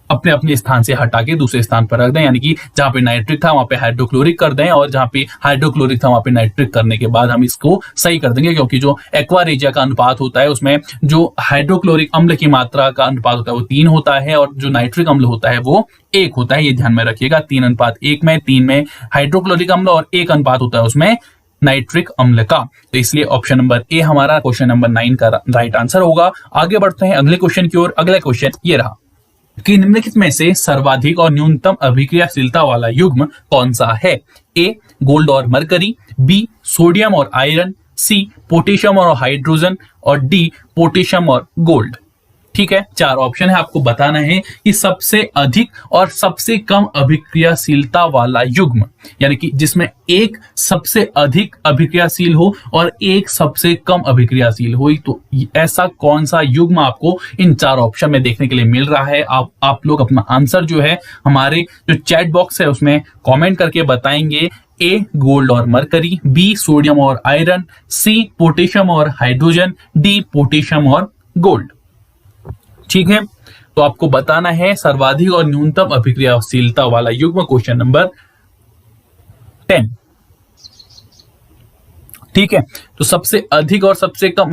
अपने अपने स्थान से हटा के दूसरे स्थान पर रख दें, यानी कि जहां पे नाइट्रिक था वहां पे हाइड्रोक्लोरिक कर दें और जहां पे हाइड्रोक्लोरिक था वहां पे नाइट्रिक करने के बाद हम इसको सही कर देंगे, क्योंकि जो एक्वा रेजिया का अनुपात होता है उसमें जो हाइड्रोक्लोरिक अम्ल की मात्रा का अनुपात होता है वो 3 होता है और जो नाइट्रिक अम्ल होता है वो 1 होता है। ये ध्यान में रखिएगा, 3:1 में 3 में हाइड्रोक्लोरिक अम्ल और 1 अनुपात होता है उसमें नाइट्रिक अम्ल का। तो इसलिए ऑप्शन नंबर ए हमारा क्वेश्चन नंबर 9 का राइट आंसर होगा। आगे बढ़ते हैं अगले क्वेश्चन की ओर। अगला क्वेश्चन ये रहा कि निम्नलिखित में से सर्वाधिक और न्यूनतम अभिक्रियाशीलता वाला युग्म कौन सा है। ए गोल्ड और मरकरी, बी सोडियम और आयरन, सी पोटेशियम और हाइड्रोजन और डी पोटेशियम और गोल्ड। ठीक है, 4 ऑप्शन है, आपको बताना है कि सबसे अधिक और सबसे कम अभिक्रियाशीलता वाला युग्म, यानी कि जिसमें एक सबसे अधिक अभिक्रियाशील हो और एक सबसे कम अभिक्रियाशील हो, तो ऐसा कौन सा युग्म आपको इन 4 ऑप्शन में देखने के लिए मिल रहा है। आप लोग अपना आंसर जो है हमारे जो चैट बॉक्स है उसमें कमेंट करके बताएंगे। ए गोल्ड और मरकरी, बी सोडियम और आयरन, सी पोटेशियम और हाइड्रोजन, डी पोटेशियम और गोल्ड। ठीक है, तो आपको बताना है सर्वाधिक और न्यूनतम अभिक्रियाशीलता वाला युग्म, क्वेश्चन नंबर 10। ठीक है, तो सबसे अधिक और सबसे कम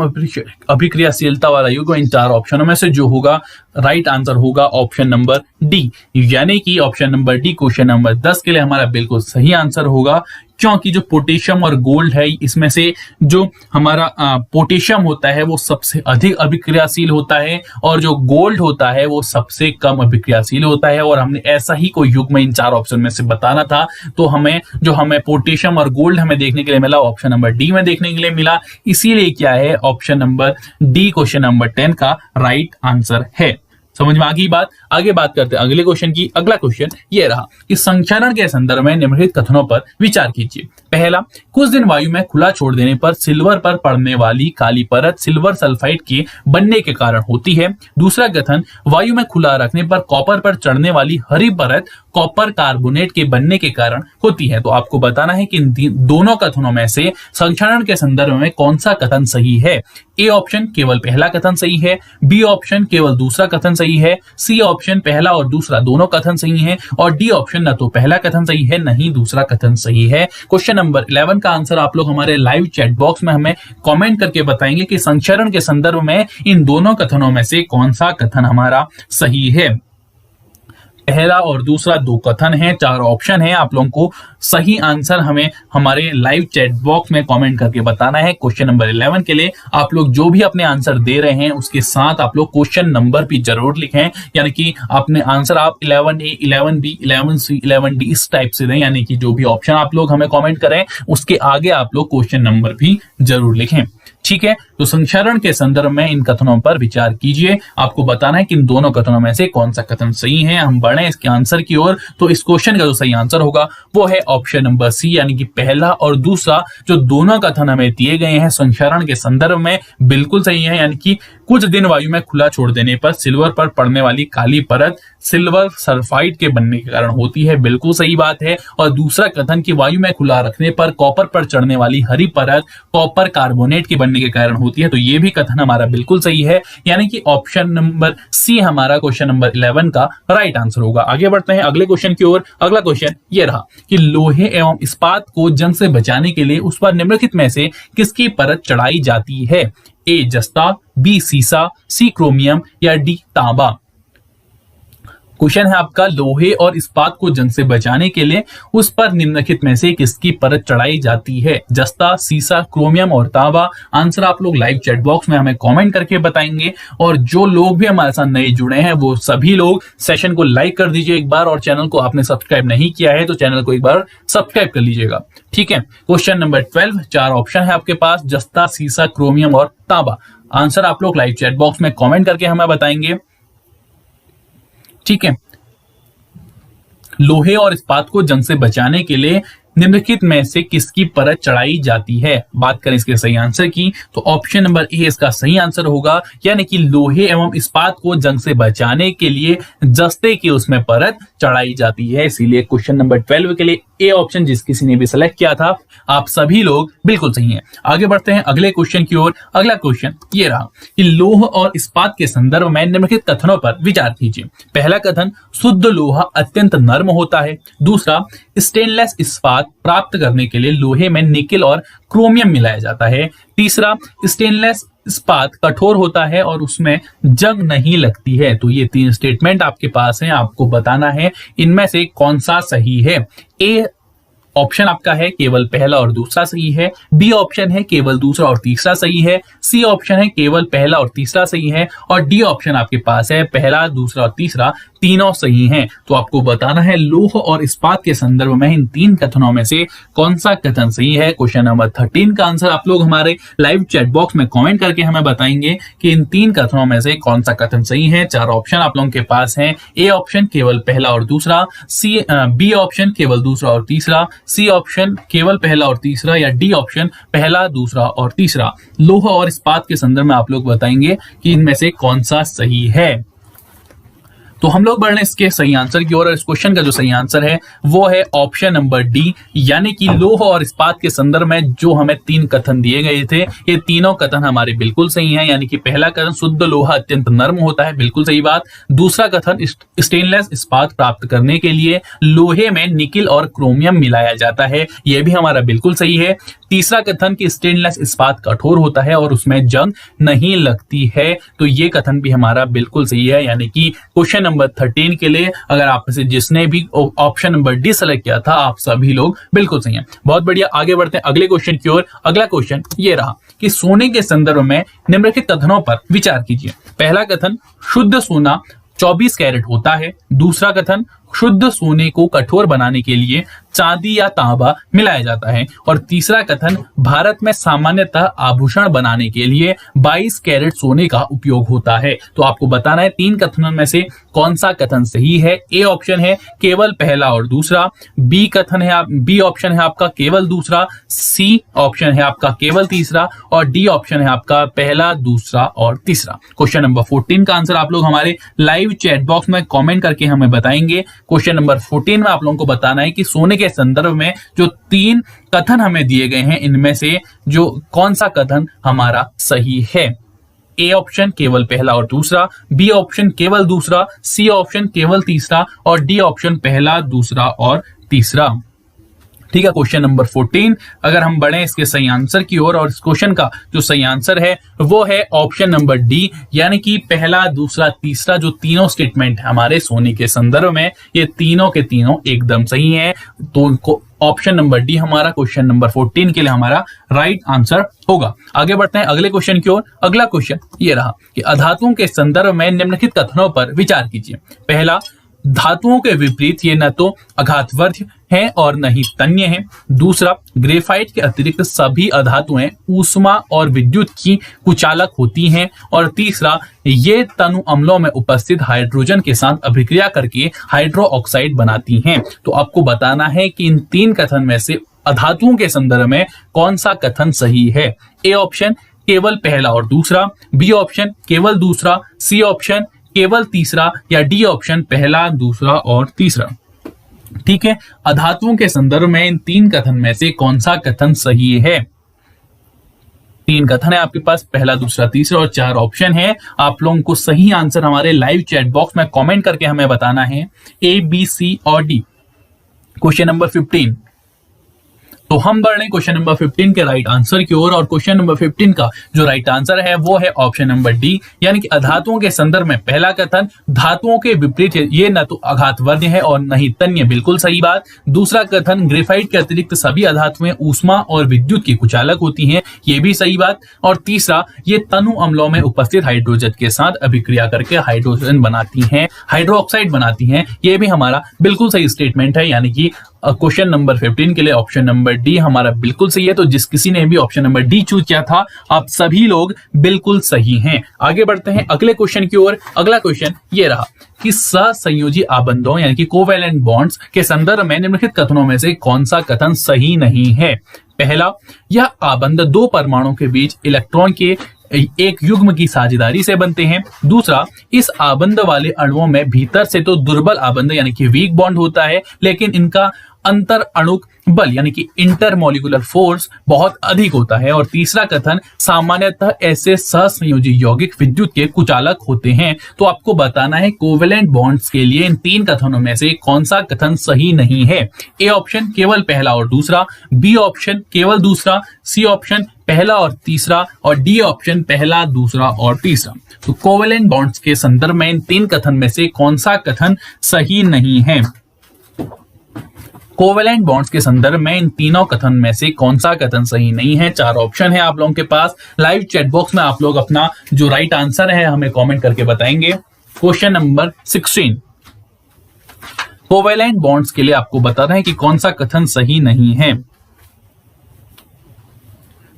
अभिक्रियाशीलता वाला युग्म इन 4 ऑप्शनों में से जो होगा राइट आंसर होगा ऑप्शन नंबर डी, यानी कि option number D question number 10 के लिए हमारा बिल्कुल सही आंसर होगा। क्योंकि जो पोटेशियम और गोल्ड है इसमें से जो हमारा पोटेशियम होता है वो सबसे अधिक अभिक्रियाशील होता है और जो गोल्ड होता है वो सबसे कम अभिक्रियाशील होता है। और हमने ऐसा ही कोई युग्म इन चार ऑप्शन में से बताना था, तो हमें पोटेशियम और गोल्ड हमें देखने के लिए मिला ऑप्शन नंबर डी में देखने के लिए मिला। इसीलिए क्या है, option number D question number 10 का राइट आंसर है। समझ में आ गई बात। आगे बात करते हैं अगले क्वेश्चन की। अगला क्वेश्चन ये रहा कि संक्षारण के संदर्भ में निम्नलिखित कथनों पर विचार कीजिए। पहला, कुछ दिन वायु में खुला छोड़ देने पर सिल्वर पर पड़ने वाली काली परत सिल्वर सल्फाइड के बनने के कारण होती है। दूसरा कथन, वायु में खुला रखने पर कॉपर पर चढ़ने वाली हरी परत कॉपर कार्बोनेट के बनने के कारण होती है। तो आपको बताना है कि इन दोनों कथनों में से संक्षारण के संदर्भ में कौन सा कथन सही है। ए ऑप्शन केवल पहला कथन सही है, बी ऑप्शन केवल दूसरा कथन सही है, सी ऑप्शन पहला और दूसरा दोनों कथन सही है और डी ऑप्शन न तो पहला कथन सही है न ही दूसरा कथन सही है। क्वेश्चन नंबर 11 का आंसर आप लोग हमारे लाइव चैट बॉक्स में हमें कमेंट करके बताएंगे कि संक्षारण के संदर्भ में इन दोनों कथनों में से कौन सा कथन हमारा सही है। पहला और दूसरा दो कथन है, चार ऑप्शन है, आप लोगों को सही आंसर हमें हमारे लाइव चैट बॉक्स में कमेंट करके बताना है। क्वेश्चन नंबर 11 के लिए आप लोग जो भी अपने आंसर दे रहे हैं उसके साथ आप लोग क्वेश्चन नंबर भी जरूर लिखें, यानी कि अपने आंसर आप 11A 11B 11C 11D इस टाइप से दें, यानी कि जो भी ऑप्शन आप लोग हमें कमेंट करें उसके आगे आप लोग क्वेश्चन नंबर भी जरूर लिखें। ठीक है, तो संक्षारण के संदर्भ में इन कथनों पर विचार कीजिए। आपको बताना है कि इन दोनों कथनों में से कौन सा कथन सही है। हम बढ़े इसके आंसर की ओर, तो इस क्वेश्चन का जो सही आंसर होगा वो है ऑप्शन नंबर सी, यानी कि पहला और दूसरा जो दोनों कथन हमें दिए गए हैं संक्षारण के संदर्भ में बिल्कुल सही है। यानी कि कुछ दिन वायु में खुला छोड़ देने पर सिल्वर पर पड़ने वाली काली परत सिल्वर सल्फाइड के बनने के कारण होती है, बिल्कुल सही बात है। और दूसरा कथन कि वायु में खुला रखने पर कॉपर पर चढ़ने वाली हरी परत कॉपर कार्बोनेट के बनने के कारण होती है, तो ये भी कथन हमारा बिल्कुल सही है। यानी कि ऑप्शन नंबर सी हमारा क्वेश्चन नंबर 11 का राइट आंसर होगा। आगे बढ़ते हैं अगले क्वेश्चन की ओर। अगला क्वेश्चन ये रहा कि लोहे एवं इस्पात को जंग से बचाने के लिए उस पर निम्नलिखित में से किसकी परत चढ़ाई जाती है। ए जस्ता, बी सीसा, सी क्रोमियम या डी तांबा। क्वेश्चन है आपका, लोहे और इस्पात को जंग से बचाने के लिए उस पर निम्नलिखित में से किसकी परत चढ़ाई जाती है। जस्ता, सीसा, क्रोमियम और तांबा। आंसर आप लोग लाइव चैट बॉक्स में हमें कमेंट करके बताएंगे। और जो लोग भी हमारे साथ नए जुड़े हैं वो सभी लोग सेशन को लाइक कर दीजिए एक बार, और चैनल को आपने सब्सक्राइब नहीं किया है तो चैनल को एक बार सब्सक्राइब कर लीजिएगा। ठीक है, क्वेश्चन नंबर 12, चार ऑप्शन है आपके पास, जस्ता, सीसा, क्रोमियम और तांबा। आंसर आप लोग लाइव चैट बॉक्स में कमेंट करके हमें बताएंगे। ठीक है, लोहे और इस्पात को जंग से बचाने के लिए निम्नलिखित में से किसकी परत चढ़ाई जाती है। बात करें इसके सही आंसर की तो ऑप्शन नंबर ए इसका सही आंसर होगा, यानी कि लोहे एवं इस्पात को जंग से बचाने के लिए जस्ते की उसमें परत चढ़ाई जाती है। इसीलिए क्वेश्चन नंबर 12 के लिए ए ऑप्शन जिस किसी ने भी सिलेक्ट किया था आप सभी लोग बिल्कुल सही हैं। आगे बढ़ते हैं अगले क्वेश्चन की ओर। अगला क्वेश्चन ये रहा कि लोह और इस्पात के संदर्भ में निम्नलिखित कथनों पर विचार कीजिए। पहला कथन, शुद्ध लोहा अत्यंत नर्म होता है। दूसरा, स्टेनलेस इस्पात प्राप्त करने के लिए लोहे में निकेल और क्रोमियम मिलाया जाता है। तीसरा, स्टेनलेस इस्पात कठोर होता है और उसमें जंग नहीं लगती है। तो ये तीन स्टेटमेंट आपके पास हैं, आपको बताना है इनमें से कौन सा सही है। ए ऑप्शन आपका है केवल पहला और दूसरा सही है, बी ऑप्शन है केवल दूसरा और तीसरा सही है, सी ऑप्शन है केवल पहला और तीसरा सही है, और डी ऑप्शन आपके पास है पहला, दूसरा और तीसरा तीनों सही हैं। तो आपको बताना है लोह और इस्पात के संदर्भ में इन तीन कथनों में से कौन सा कथन सही है। क्वेश्चन नंबर 13 का आंसर आप लोग हमारे लाइव चैट बॉक्स में कमेंट करके हमें बताएंगे कि इन तीन कथनों में से कौन सा कथन सही है। चार ऑप्शन आप लोगों के पास हैं, ए ऑप्शन केवल पहला और दूसरा, बी ऑप्शन केवल दूसरा और तीसरा, सी ऑप्शन केवल पहला और तीसरा, या डी ऑप्शन पहला, दूसरा और तीसरा। लोह और इस्पात के संदर्भ में आप लोग बताएंगे कि इनमें से कौन सा सही है। तो हम लोग बढ़ रहे हैं इसके सही आंसर की ओर, और इस क्वेश्चन का जो सही आंसर है वो है ऑप्शन नंबर डी, यानी कि लोह और इस्पात के संदर्भ में जो हमें तीन कथन दिए गए थे ये तीनों कथन हमारे बिल्कुल सही हैं। यानी कि पहला कथन शुद्ध लोहा अत्यंत नर्म होता है, बिल्कुल सही बात। दूसरा कथन स्टेनलेस इस्पात प्राप्त करने के लिए लोहे में निकेल और क्रोमियम मिलाया जाता है, यह भी हमारा बिल्कुल सही है। तीसरा कथन कि स्टेनलेस इस्पात कठोर होता है और उसमें जंग नहीं लगती है, तो ये कथन भी हमारा बिल्कुल सही है। यानी कि क्वेश्चन नंबर 13 के लिए अगर आप में से जिसने भी ऑप्शन नंबर डी सेलेक्ट किया था, आप सभी लोग बिल्कुल सही हैं। बहुत बढ़िया, आगे बढ़ते हैं अगले क्वेश्चन की ओर। अगला क्वेश्चन ये रहा कि सोने के संदर्भ में निम्नलिखित कथनों पर विचार कीजिए। पहला कथन, शुद्ध सोना 24 कैरेट होता है। दूसरा कथन, शुद्ध सोने को कठोर बनाने के लिए चांदी या तांबा मिलाया जाता है। और तीसरा कथन, भारत में सामान्यतः आभूषण बनाने के लिए 22 कैरेट सोने का उपयोग होता है। तो आपको बताना है तीन कथनों में से कौन सा कथन सही है। ए ऑप्शन है केवल पहला और दूसरा, बी ऑप्शन है आपका केवल दूसरा, सी ऑप्शन है आपका केवल तीसरा, और डी ऑप्शन है आपका पहला, दूसरा और तीसरा। क्वेश्चन नंबर 14 का आंसर आप लोग हमारे लाइव चैट बॉक्स में कॉमेंट करके हमें बताएंगे। क्वेश्चन नंबर 14 में आप लोगों को बताना है कि सोने के संदर्भ में जो तीन कथन हमें दिए गए हैं, इनमें से जो कौन सा कथन हमारा सही है। ए ऑप्शन केवल पहला और दूसरा, बी ऑप्शन केवल दूसरा, सी ऑप्शन केवल तीसरा, और डी ऑप्शन पहला, दूसरा और तीसरा। ठीक है, क्वेश्चन नंबर 14 अगर हम बढ़े इसके सही आंसर की ओर, और इस क्वेश्चन का जो सही आंसर है वो है ऑप्शन नंबर डी, यानी कि पहला, दूसरा, तीसरा जो तीनों स्टेटमेंट है हमारे सोने के संदर्भ में, ये तीनों के तीनों एकदम सही हैं। तो ऑप्शन नंबर डी हमारा क्वेश्चन नंबर 14 के लिए हमारा राइट आंसर होगा। आगे बढ़ते हैं अगले क्वेश्चन की ओर। अगला क्वेश्चन ये रहा कि अधातुओं के संदर्भ में निम्नलिखित कथनों पर विचार कीजिए। पहला, धातुओं के विपरीत ये न तो अघातवर्ध्य है और न ही तन्य है। दूसरा, ग्रेफाइट के अतिरिक्त सभी अधातुएं ऊष्मा और विद्युत की कुचालक होती हैं। और तीसरा, ये तनु अम्लों में उपस्थित हाइड्रोजन के साथ अभिक्रिया करके हाइड्रो ऑक्साइड बनाती हैं। तो आपको बताना है कि इन तीन कथन में से अधातुओं के संदर्भ में कौन सा कथन सही है। ए ऑप्शन केवल पहला और दूसरा, बी ऑप्शन केवल दूसरा, सी ऑप्शन केवल तीसरा, या डी ऑप्शन पहला, दूसरा और तीसरा। ठीक है, अधातुओं के संदर्भ में इन तीन कथन में से कौन सा कथन सही है। तीन कथन है आपके पास, पहला, दूसरा, तीसरा और चार ऑप्शन है। आप लोगों को सही आंसर हमारे लाइव चैट बॉक्स में कमेंट करके हमें बताना है, ए, बी, सी और डी। क्वेश्चन नंबर 15, तो हम बढ़ रहे हैं क्वेश्चन नंबर 15 के राइट आंसर की ओर, और क्वेश्चन नंबर 15 का जो राइट आंसर है वो है ऑप्शन नंबर डी, यानी कि अधातुओं के संदर्भ में पहला कथन धातुओं के विपरीत ये न तो अघातवर्ध्य है और न ही तन्य, बिल्कुल सही बात। दूसरा कथन, ग्रेफाइट के अतिरिक्त सभी अधातुएं ऊष्मा और विद्युत की कुचालक होती हैं, ये भी सही बात। और तीसरा, ये तनु अम्लों में उपस्थित हाइड्रोजन के साथ अभिक्रिया करके हाइड्रोजन बनाती हैं, हाइड्रोक्साइड बनाती हैं, ये भी हमारा बिल्कुल सही स्टेटमेंट है। यानी कि क्वेश्चन नंबर 15 के लिए ऑप्शन नंबर डी हमारा बिल्कुल सही है। तो जिस किसी ने भी ऑप्शन नंबर डी चूज किया था, आप सभी लोग बिल्कुल सही हैं। आगे बढ़ते हैं अगले क्वेश्चन की ओर। अगला क्वेश्चन ये रहा कि सहसंयोजी आबंधों यानी कि कोवैलेंट बॉन्ड्स के संदर्भ में निम्नलिखित कथनों में से कौन सा कथन सही नहीं है। पहला, यह आबंध दो परमाणुओं के बीच इलेक्ट्रॉन के एक युग्म की साझेदारी से बनते हैं। दूसरा, इस आबंध वाले अणुओं में भीतर से तो दुर्बल आबंध यानी कि वीक बॉन्ड होता है, लेकिन इनका अंतर अणुक बल यानी कि इंटरमोलिकुलर फोर्स बहुत अधिक होता है। और तीसरा कथन, सामान्यतः ऐसे सहसंयोजी यौगिक विद्युत के कुचालक होते हैं। तो आपको बताना है कोवेलेंट बॉन्ड्स के लिए इन तीन कथनों में से कौन सा कथन सही नहीं है। ए ऑप्शन केवल पहला और दूसरा, बी ऑप्शन केवल दूसरा, सी ऑप्शन पहला और तीसरा, और डी ऑप्शन पहला, दूसरा और तीसरा। तो कोवेलेंट बॉन्ड्स के संदर्भ में इन तीन कथन में से कौन सा कथन सही नहीं है। कोवेलेंट बॉन्ड्स के संदर्भ में इन तीनों कथन में से कौन सा कथन सही नहीं है। चार ऑप्शन है आप लोगों के पास। लाइव चैट बॉक्स में आप लोग अपना जो राइट आंसर है हमें कमेंट करके बताएंगे। क्वेश्चन नंबर 16, कोवेलेंट बॉन्ड्स के लिए आपको बता रहे हैं कि कौन सा कथन सही नहीं है।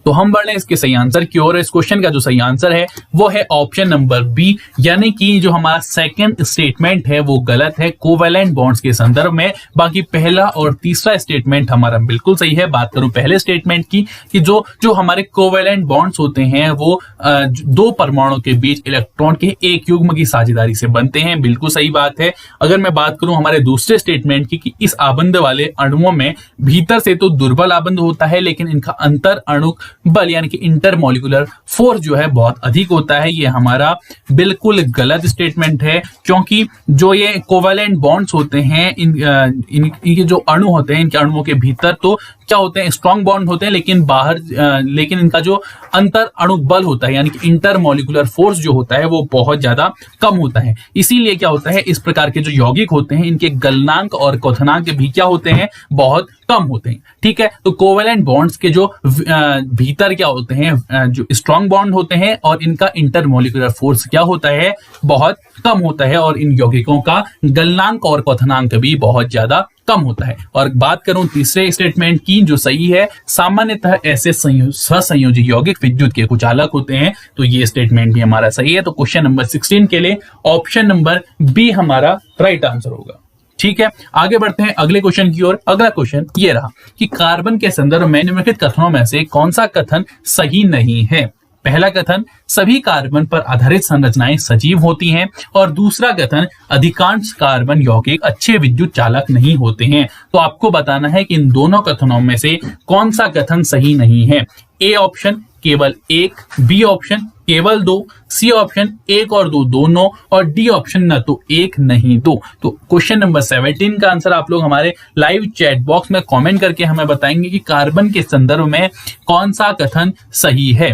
तो हम बढ़ रहे हैं इसके सही आंसर की ओर। इस क्वेश्चन का जो सही आंसर है वो है ऑप्शन नंबर बी, यानी कि जो हमारा सेकंड स्टेटमेंट है वो गलत है कोवेलेंट बॉन्ड्स के संदर्भ में। बाकी पहला और तीसरा स्टेटमेंट हमारा बिल्कुल सही है। बात करूं पहले स्टेटमेंट की कि जो हमारे कोवेलेंट बॉन्ड्स होते हैं वो दो परमाणुओं के बीच इलेक्ट्रॉन के एक युग्म की साझेदारी से बनते हैं, बिल्कुल सही बात है। अगर मैं बात करूं हमारे दूसरे स्टेटमेंट की कि इस आबंध वाले अणुओं में भीतर से तो दुर्बल आबंध होता है, लेकिन इनका अंतर अणुक बल यानी कि इंटरमोलिकुलर फोर्स जो है बहुत अधिक होता है, ये हमारा बिल्कुल गलत स्टेटमेंट है। क्योंकि जो ये कोवेलेंट बॉन्ड्स होते हैं इनके जो अणु होते हैं, इनके अणुओं के भीतर तो क्या होते हैं, स्ट्रॉन्ग बॉन्ड होते हैं, लेकिन बाहर लेकिन इनका जो अंतर अणु बल होता है यानी कि इंटरमॉलिक्यूलर फोर्स जो होता है वो बहुत ज्यादा कम होता है। इसीलिए क्या होता है, इस प्रकार के जो यौगिक होते हैं इनके गलनांक और क्वथनांक भी क्या होते हैं, बहुत कम होते हैं। ठीक है, तो कोवेलेंट बॉन्ड्स के जो भीतर क्या होते हैं, जो स्ट्रॉन्ग बॉन्ड होते हैं और इनका इंटरमॉलिक्यूलर फोर्स क्या होता है, बहुत कम होता है और इन यौगिकों का गलनांक और क्वथनांक भी बहुत ज्यादा कम होता है। और बात करूं तीसरे स्टेटमेंट की जो सही है, सामान्यतः ऐसे सहसंयोजी यौगिक विद्युत के कुचालक होते हैं, तो ये स्टेटमेंट भी हमारा सही है। तो क्वेश्चन नंबर 16 के लिए ऑप्शन नंबर बी हमारा राइट आंसर होगा। ठीक है, आगे बढ़ते हैं अगले क्वेश्चन की ओर। अगला क्वेश्चन ये रहा कि कार्बन के संदर्भ में निम्नलिखित कथनों में से कौन सा कथन सही नहीं है। पहला कथन, सभी कार्बन पर आधारित संरचनाएं सजीव होती हैं, और दूसरा कथन, अधिकांश कार्बन यौगिक अच्छे विद्युत चालक नहीं होते हैं। तो आपको बताना है कि इन दोनों कथनों में से कौन सा कथन सही नहीं है। ए ऑप्शन केवल एक, बी ऑप्शन केवल दो, सी ऑप्शन एक और दो दोनों, और डी ऑप्शन न तो एक नहीं दो। तो क्वेश्चन नंबर 17 का आंसर आप लोग हमारे लाइव चैट बॉक्स में कमेंट करके हमें बताएंगे कि कार्बन के संदर्भ में कौन सा कथन सही है।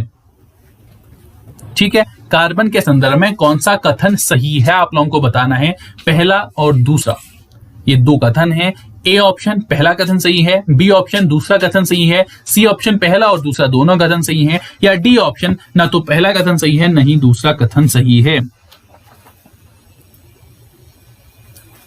ठीक है, कार्बन के संदर्भ में कौन सा कथन सही है आप लोगों को बताना है। पहला और दूसरा ये दो कथन है। ए ऑप्शन पहला कथन सही है, बी ऑप्शन दूसरा कथन सही है, सी ऑप्शन पहला और दूसरा दोनों कथन सही है, या डी ऑप्शन ना तो पहला कथन सही है नहीं दूसरा कथन सही है।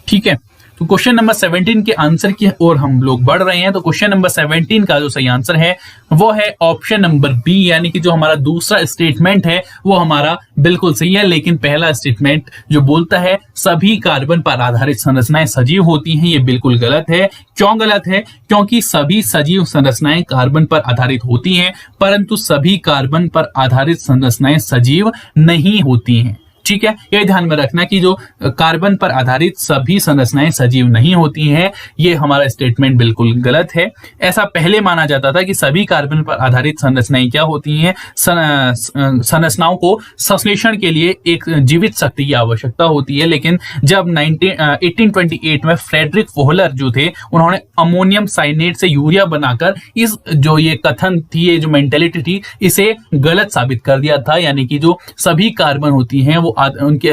ठीक है, तो क्वेश्चन नंबर 17 के आंसर की ओर हम लोग बढ़ रहे हैं। तो क्वेश्चन नंबर 17 का जो सही आंसर है वो है ऑप्शन नंबर बी, यानी कि जो हमारा दूसरा स्टेटमेंट है वो हमारा बिल्कुल सही है। लेकिन पहला स्टेटमेंट जो बोलता है सभी कार्बन पर आधारित संरचनाएं सजीव होती हैं, ये बिल्कुल गलत है। क्यों गलत है? क्योंकि सभी सजीव संरचनाएं कार्बन पर आधारित होती हैं, परंतु सभी कार्बन पर आधारित संरचनाएं सजीव नहीं होती हैं। ठीक है, यह ध्यान में रखना कि जो कार्बन पर आधारित सभी संरचनाएं सजीव नहीं होती हैं, ये हमारा स्टेटमेंट बिल्कुल गलत है। ऐसा पहले माना जाता था कि सभी कार्बन पर आधारित संरचनाएं क्या होती हैं, संरचनाओं को संश्लेषण के लिए एक जीवित शक्ति की आवश्यकता होती है। लेकिन जब 1828 में फ्रेडरिक वोहलर जो थे, उन्होंने अमोनियम साइनेट से यूरिया बनाकर इस जो ये कथन थी, ये जो मेंटेलिटी थी, इसे गलत साबित कर दिया था। यानी कि जो सभी कार्बन होती हैं वो उनके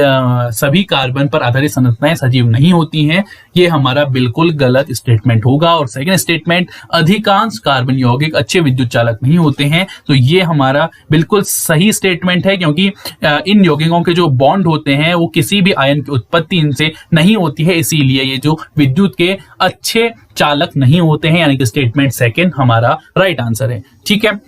सभी कार्बन पर आधारित संरचनाएं सजीव नहीं होती हैं, ये हमारा बिल्कुल गलत स्टेटमेंट होगा। और सेकंड स्टेटमेंट, अधिकांश कार्बन यौगिक अच्छे विद्युत चालक नहीं होते हैं, तो ये हमारा बिल्कुल सही स्टेटमेंट है। क्योंकि इन यौगिकों के जो बॉन्ड होते हैं वो किसी भी आयन की उत्पत्ति इनसे नहीं होती है, इसीलिए ये जो विद्युत के अच्छे चालक नहीं होते हैं। यानी कि स्टेटमेंट सेकंड हमारा राइट आंसर है। ठीक है,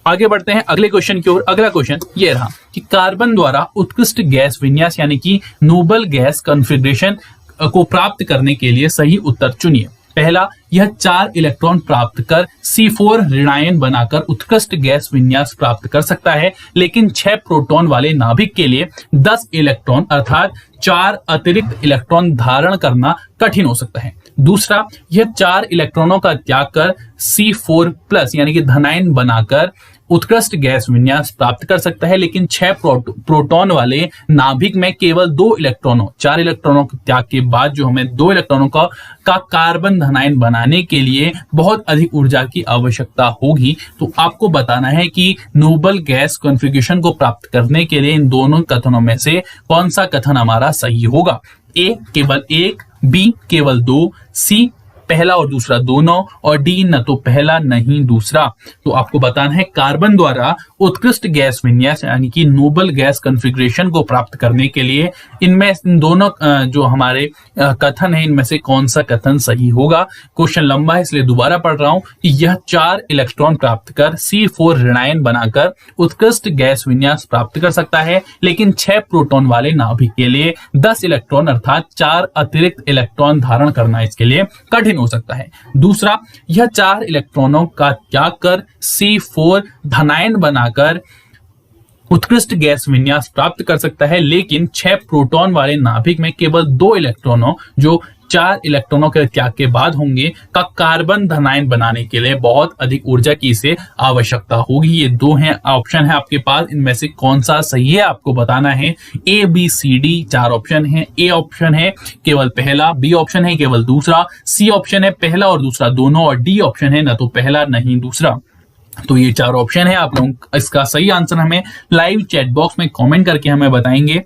आगे बढ़ते हैं अगले क्वेश्चन की ओर। अगला क्वेश्चन ये रहा कि कार्बन द्वारा उत्कृष्ट गैस विन्यास यानी कि नोबल गैस कॉन्फ़िगरेशन को प्राप्त करने के लिए सही उत्तर चुनिए। पहला, यह 4 इलेक्ट्रॉन प्राप्त कर C4 ऋणायन बनाकर उत्कृष्ट गैस विन्यास प्राप्त कर सकता है, लेकिन 6 प्रोटॉन वाले नाभिक के लिए 10 इलेक्ट्रॉन अर्थात 4 अतिरिक्त इलेक्ट्रॉन धारण करना कठिन हो सकता है। दूसरा, यह 4 इलेक्ट्रॉनों का त्याग कर C4+ यानी कि धनायन बनाकर उत्कृष्ट गैस विन्यास प्राप्त कर सकता है, लेकिन 6 प्रोटॉन वाले नाभिक में केवल 2 इलेक्ट्रॉनों, 4 इलेक्ट्रॉनों के त्याग के बाद जो हमें 2 इलेक्ट्रॉनों का कार्बन धनायन बनाने के लिए बहुत अधिक ऊर्जा की आवश्यकता होगी। तो आपको बताना है कि नोबल गैस कॉन्फ़िगरेशन को प्राप्त करने के लिए इन दोनों कथनों में से कौन सा कथन हमारा सही होगा। ए केवल एक, बी केवल 2, सी पहला और दूसरा दोनों, और डी न तो पहला नहीं दूसरा। तो आपको बताना है कार्बन द्वारा उत्कृष्ट गैस विन्यास यानी कि नोबल गैस कॉन्फ़िगरेशन को प्राप्त करने के लिए इन दोनों जो हमारे कथन है इनमें से कौन सा कथन सही होगा। क्वेश्चन लंबा है इसलिए दोबारा पढ़ रहा हूं कि यह 4 इलेक्ट्रॉन प्राप्त कर C4 ऋणायन बनाकर उत्कृष्ट गैस विन्यास प्राप्त कर सकता है, लेकिन 6 प्रोटॉन वाले नाभिक के लिए 10 इलेक्ट्रॉन अर्थात 4 अतिरिक्त इलेक्ट्रॉन धारण करना इसके लिए कठिन हो सकता है। दूसरा, यह 4 इलेक्ट्रॉनों का त्याग कर C4 धनायन बनाकर उत्कृष्ट गैस विन्यास प्राप्त कर सकता है, लेकिन 6 प्रोटॉन वाले नाभिक में केवल 2 इलेक्ट्रॉनों जो 4 इलेक्ट्रॉनों के त्याग के बाद होंगे का कार्बन धनायन बनाने के लिए बहुत अधिक ऊर्जा की इसे आवश्यकता होगी। ये 2 हैं ऑप्शन है आपके पास, इनमें से कौन सा सही है आपको बताना है। A B C D 4 option है। ए ऑप्शन है केवल पहला, बी ऑप्शन है केवल दूसरा, सी ऑप्शन है पहला और दूसरा दोनों, और डी ऑप्शन है न तो पहला नहीं दूसरा। तो ये 4 ऑप्शन है। आप लोग इसका सही आंसर हमें लाइव चैट बॉक्स में कमेंट करके हमें बताएंगे।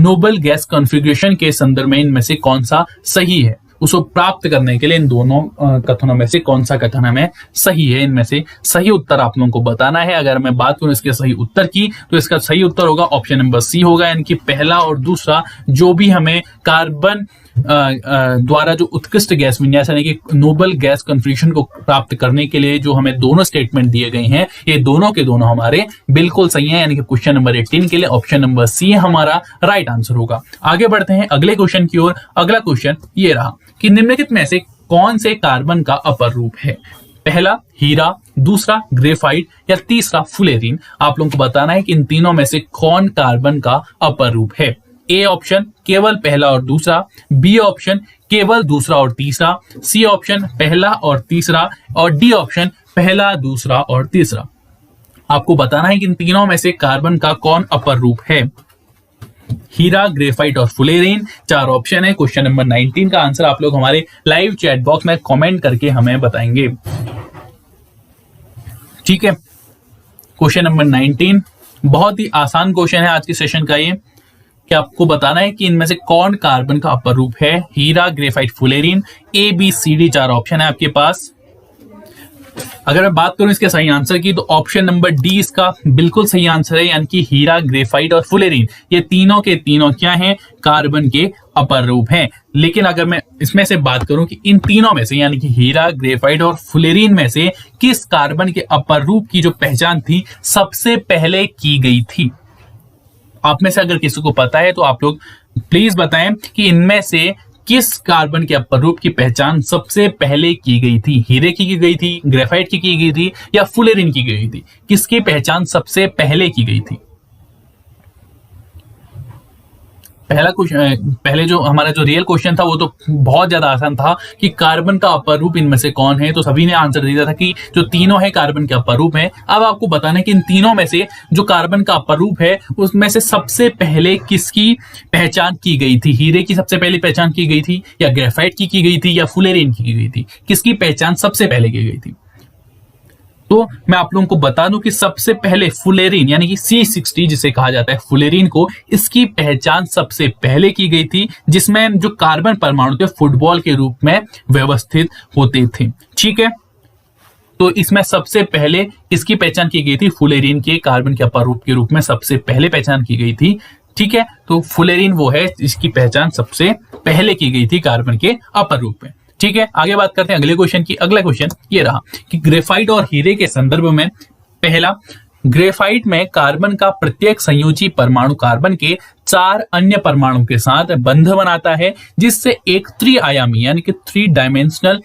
नोबल गैस कॉन्फ़िगरेशन के संदर्भ में इनमें से कौन सा सही है, उसको प्राप्त करने के लिए इन दोनों कथनों में से कौन सा कथन हमें सही है, इनमें से सही उत्तर आप लोगों को बताना है। अगर मैं बात करूं इसके सही उत्तर की, तो इसका सही उत्तर होगा ऑप्शन नंबर सी होगा, यानी कि पहला और दूसरा जो भी हमें कार्बन द्वारा जो उत्कृष्ट गैस विन्यास यानी कि नोबल गैस कॉन्फ़िगरेशन को प्राप्त करने के लिए जो हमें दोनों स्टेटमेंट दिए गए हैं, ये दोनों के दोनों हमारे बिल्कुल सही हैं, यानी कि क्वेश्चन नंबर 18 के लिए ऑप्शन नंबर सी हमारा राइट आंसर होगा। आगे बढ़ते हैं अगले क्वेश्चन की ओर। अगला क्वेश्चन ये रहा कि निम्नलिखित में से कौन से कार्बन का अपर रूप है। पहला हीरा, दूसरा ग्रेफाइट या तीसरा फुलेरिन। आप लोगों को बताना है कि इन तीनों में से कौन कार्बन का अपर रूप है। ए ऑप्शन केवल पहला और दूसरा, बी ऑप्शन केवल दूसरा और तीसरा, सी ऑप्शन पहला और तीसरा, और डी ऑप्शन पहला दूसरा और तीसरा। आपको बताना है कि इन तीनों में से कार्बन का कौन अपर रूप है। हीरा, ग्रेफाइट और फुलेरिन 4 ऑप्शन है। क्वेश्चन नंबर 19 का आंसर आप लोग हमारे लाइव चैट बॉक्स में कमेंट करके हमें बताएंगे। ठीक है, क्वेश्चन नंबर 19 बहुत ही आसान क्वेश्चन है आज के सेशन का ये, कि आपको बताना है कि इनमें से कौन कार्बन का अपर रूप है। हीरा, graphite, fullerene, A B C D 4 option है आपके पास। अगर मैं बात करूं इसके सही आंसर की, तो ऑप्शन नंबर डी इसका बिल्कुल सही आंसर है, यानी कि हीरा, ग्रेफाइट और फुलेरिन ये तीनों के तीनों क्या हैं, कार्बन के अपर रूप हैं। लेकिन अगर मैं इसमें से बात करूं कि इन तीनों में से यानी कि हीरा, ग्रेफाइट और फुलेरिन में से किस कार्बन के अपर रूप की जो पहचान थी सबसे पहले की गई थी, आप में से अगर किसी को पता है तो आप लोग प्लीज बताएं कि इनमें से किस कार्बन के अपर रूप की पहचान सबसे पहले की गई थी। हीरे की गई थी, ग्रेफाइट की गई थी या फुलेरिन की गई थी, किसकी पहचान सबसे पहले की गई थी। पहला क्वेश्चन, पहले जो हमारा जो रियल क्वेश्चन था वो तो बहुत ज्यादा आसान था कि कार्बन का अपर रूप इनमें से कौन है, तो सभी ने आंसर दिया था कि जो तीनों है कार्बन के अपर रूप है। अब आपको बताना है कि इन तीनों में से जो कार्बन का अपर रूप है उसमें से सबसे पहले किसकी पहचान की गई थी। हीरे की सबसे पहले पहचान की गई थी, या ग्रेफाइट की गई थी, या फुलेरिन की गई थी, किसकी पहचान सबसे पहले की गई थी। तो मैं आप लोगों को बता दूं कि सबसे पहले फुलेरिन यानी कि C60 जिसे कहा जाता है फुलेरिन को, इसकी पहचान सबसे पहले की गई थी, जिसमें जो कार्बन परमाणु थे फुटबॉल के रूप में व्यवस्थित होते थे। ठीक है, तो इसमें सबसे पहले किसकी पहचान की गई थी, फुलेरिन के कार्बन के अपर रूप के रूप में सबसे पहले पहचान की गई थी। ठीक है, तो फुलेरिन वो है जिसकी पहचान सबसे पहले की गई थी कार्बन के अपर रूप में। ठीक है, आगे बात करते हैं अगले क्वेश्चन की। अगला क्वेश्चन ये रहा कि ग्रेफाइट और हीरे के संदर्भ में, पहला, ग्रेफाइट में कार्बन का प्रत्येक संयोजी परमाणु कार्बन के 4 अन्य परमाणु के साथ बंध बनाता है, जिससे एक त्रिआयामी यानी कि 3 डायमेंशनल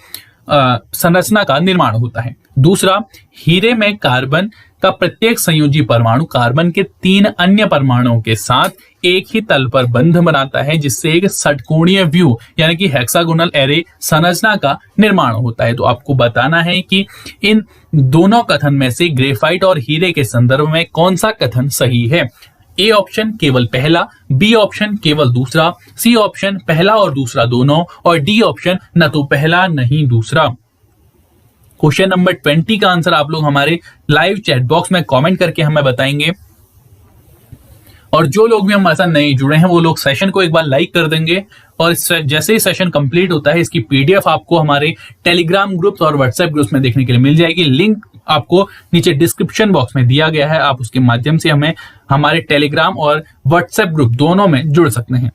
संरचना का निर्माण होता है। दूसरा, हीरे में कार्बन का प्रत्येक संयोजी परमाणु कार्बन के 3 अन्य परमाणुओं के साथ एक ही तल पर बंध बनाता है, जिससे एक षटकोणीय व्यू यानी कि हेक्सागोनल एरे संरचना का निर्माण होता है। तो आपको बताना है कि इन दोनों कथन में से ग्रेफाइट और हीरे के संदर्भ में कौन सा कथन सही है। ए ऑप्शन केवल पहला, बी ऑप्शन केवल दूसरा, सी ऑप्शन पहला और दूसरा दोनों, और डी ऑप्शन न तो पहला नहीं दूसरा। क्वेश्चन नंबर 20 का आंसर आप लोग हमारे लाइव चैट बॉक्स में कमेंट करके हमें बताएंगे। और जो लोग भी हमारे साथ नए जुड़े हैं वो लोग सेशन को एक बार लाइक कर देंगे, और जैसे ही सेशन कंप्लीट होता है इसकी पीडीएफ आपको हमारे टेलीग्राम ग्रुप्स और व्हाट्सएप ग्रुप्स में देखने के लिए मिल जाएगी। लिंक आपको नीचे डिस्क्रिप्शन बॉक्स में दिया गया है, आप उसके माध्यम से हमें हमारे टेलीग्राम और व्हाट्सएप ग्रुप दोनों में जुड़ सकते हैं।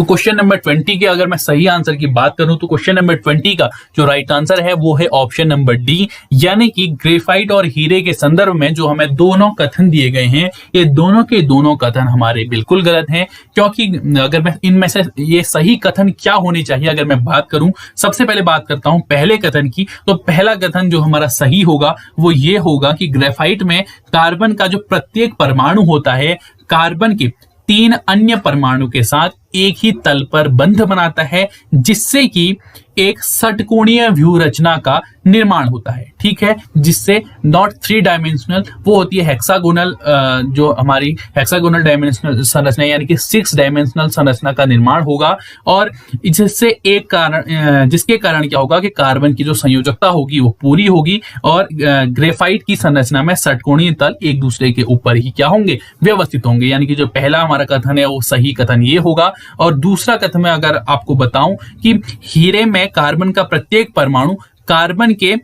तो क्वेश्चन नंबर 20 के अगर मैं सही आंसर की बात करूं तो क्वेश्चन नंबर 20 का जो राइट आंसर है वो है ऑप्शन नंबर डी, यानी कि ग्रेफाइट और हीरे के संदर्भ में जो हमें दोनों कथन दिए गए हैं ये दोनों के दोनों कथन हमारे बिल्कुल गलत हैं। क्योंकि अगर मैं इनमें से ये सही कथन क्या होनी चाहिए अगर मैं बात करूं, सबसे पहले बात करता हूं पहले कथन की, तो पहला कथन जो हमारा सही होगा वो ये होगा कि ग्रेफाइट में कार्बन का जो प्रत्येक परमाणु होता है कार्बन के 3 अन्य परमाणु के साथ एक ही तल पर बंध बनाता है, जिससे कि एक षटकोणीय व्यू रचना का निर्माण होता है। ठीक है, जिससे नॉट 3 डायमेंशनल, वो होती है हेक्सागोनल, जो हमारी हेक्सागोनल डायमेंशनल संरचना यानी कि 6 डायमेंशनल संरचना का निर्माण होगा। और जिससे एक कारण जिसके कारण क्या होगा कि कार्बन की जो संयोजकता होगी वो पूरी होगी और ग्रेफाइट की संरचना में षटकोणीय तल एक दूसरे के ऊपर ही क्या होंगे, व्यवस्थित होंगे। यानी कि जो पहला हमारा कथन है वो सही कथन ये होगा। और दूसरा कथन मैं अगर आपको बताऊं कि हीरे में कार्बन का प्रत्येक परमाणु कार्बन के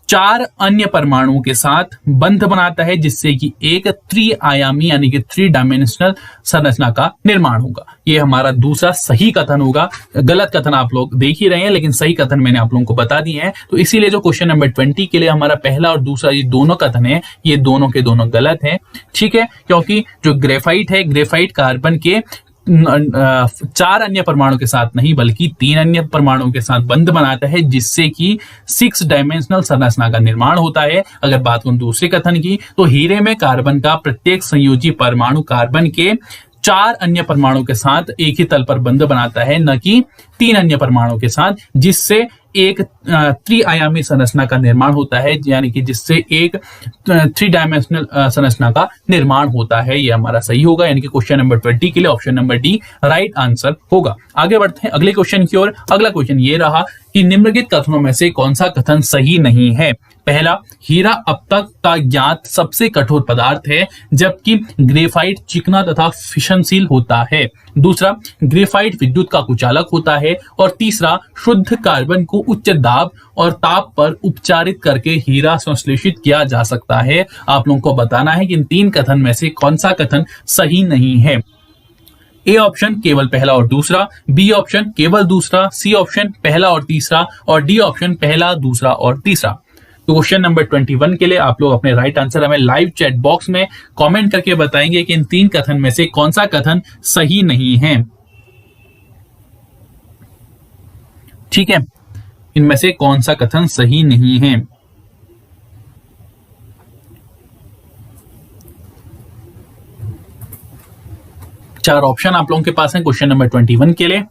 4 अन्य परमाणुओं के साथ बंध बनाता है, जिससे कि एक त्रिआयामी यानी कि 3 डायमेंशनल संरचना का निर्माण होगा। ये हमारा दूसरा सही कथन होगा। गलत कथन आप लोग देख ही रहे हैं, लेकिन सही कथन मैंने आप लोगों को बता दिए हैं। तो इसीलिए जो क्वेश्चन नंबर 20 के लिए हमारा पहला और दूसरा ये दोनों कथन है ये दोनों के दोनों गलत हैं। ठीक है, क्योंकि जो ग्रेफाइट है, ग्रेफाइट कार्बन के 4 अन्य परमाणु के साथ नहीं बल्कि 3 अन्य परमाणुओं के साथ बंध बनाता है, जिससे कि 6 डायमेंशनल संरचना का निर्माण होता है। अगर बात करूं दूसरे कथन की, तो हीरे में कार्बन का प्रत्येक संयोजी परमाणु कार्बन के 4 अन्य परमाणु के साथ एक ही तल पर बंध बनाता है, न कि 3 अन्य परमाणु के साथ, जिससे एक त्रिआयामी संरचना का निर्माण होता है, यानी कि जिससे एक 3 डायमेंशनल संरचना का निर्माण होता है। ये हमारा सही होगा, यानी कि क्वेश्चन नंबर 20 के लिए option number D right answer होगा। आगे बढ़ते हैं अगले क्वेश्चन की ओर। अगला क्वेश्चन ये रहा कि निम्नलिखित कथनों में से कौन सा कथन सही नहीं है। पहला, हीरा अब तक का ज्ञात सबसे कठोर पदार्थ है, जबकि ग्रेफाइट चिकना तथा फिशनशील होता है। दूसरा, ग्रेफाइट विद्युत का कुचालक होता है। और तीसरा, शुद्ध कार्बन को उच्च दाब और ताप पर उपचारित करके हीरा संश्लेषित किया जा सकता है। आप लोगों को बताना है कि इन 3 कथन में से कौन सा कथन सही नहीं है। ए ऑप्शन केवल पहला और दूसरा, बी ऑप्शन केवल दूसरा, सी ऑप्शन पहला और तीसरा और डी ऑप्शन पहला, दूसरा और तीसरा। तो क्वेश्चन नंबर 21 के लिए आप लोग अपने राइट आंसर हमें लाइव चैट बॉक्स में कमेंट करके बताएंगे कि इन 3 कथन में से कौन सा कथन सही नहीं है। ठीक है, इनमें से कौन सा कथन सही नहीं है। चार ऑप्शन आप लोगों के पास हैं क्वेश्चन नंबर 21 के लिए।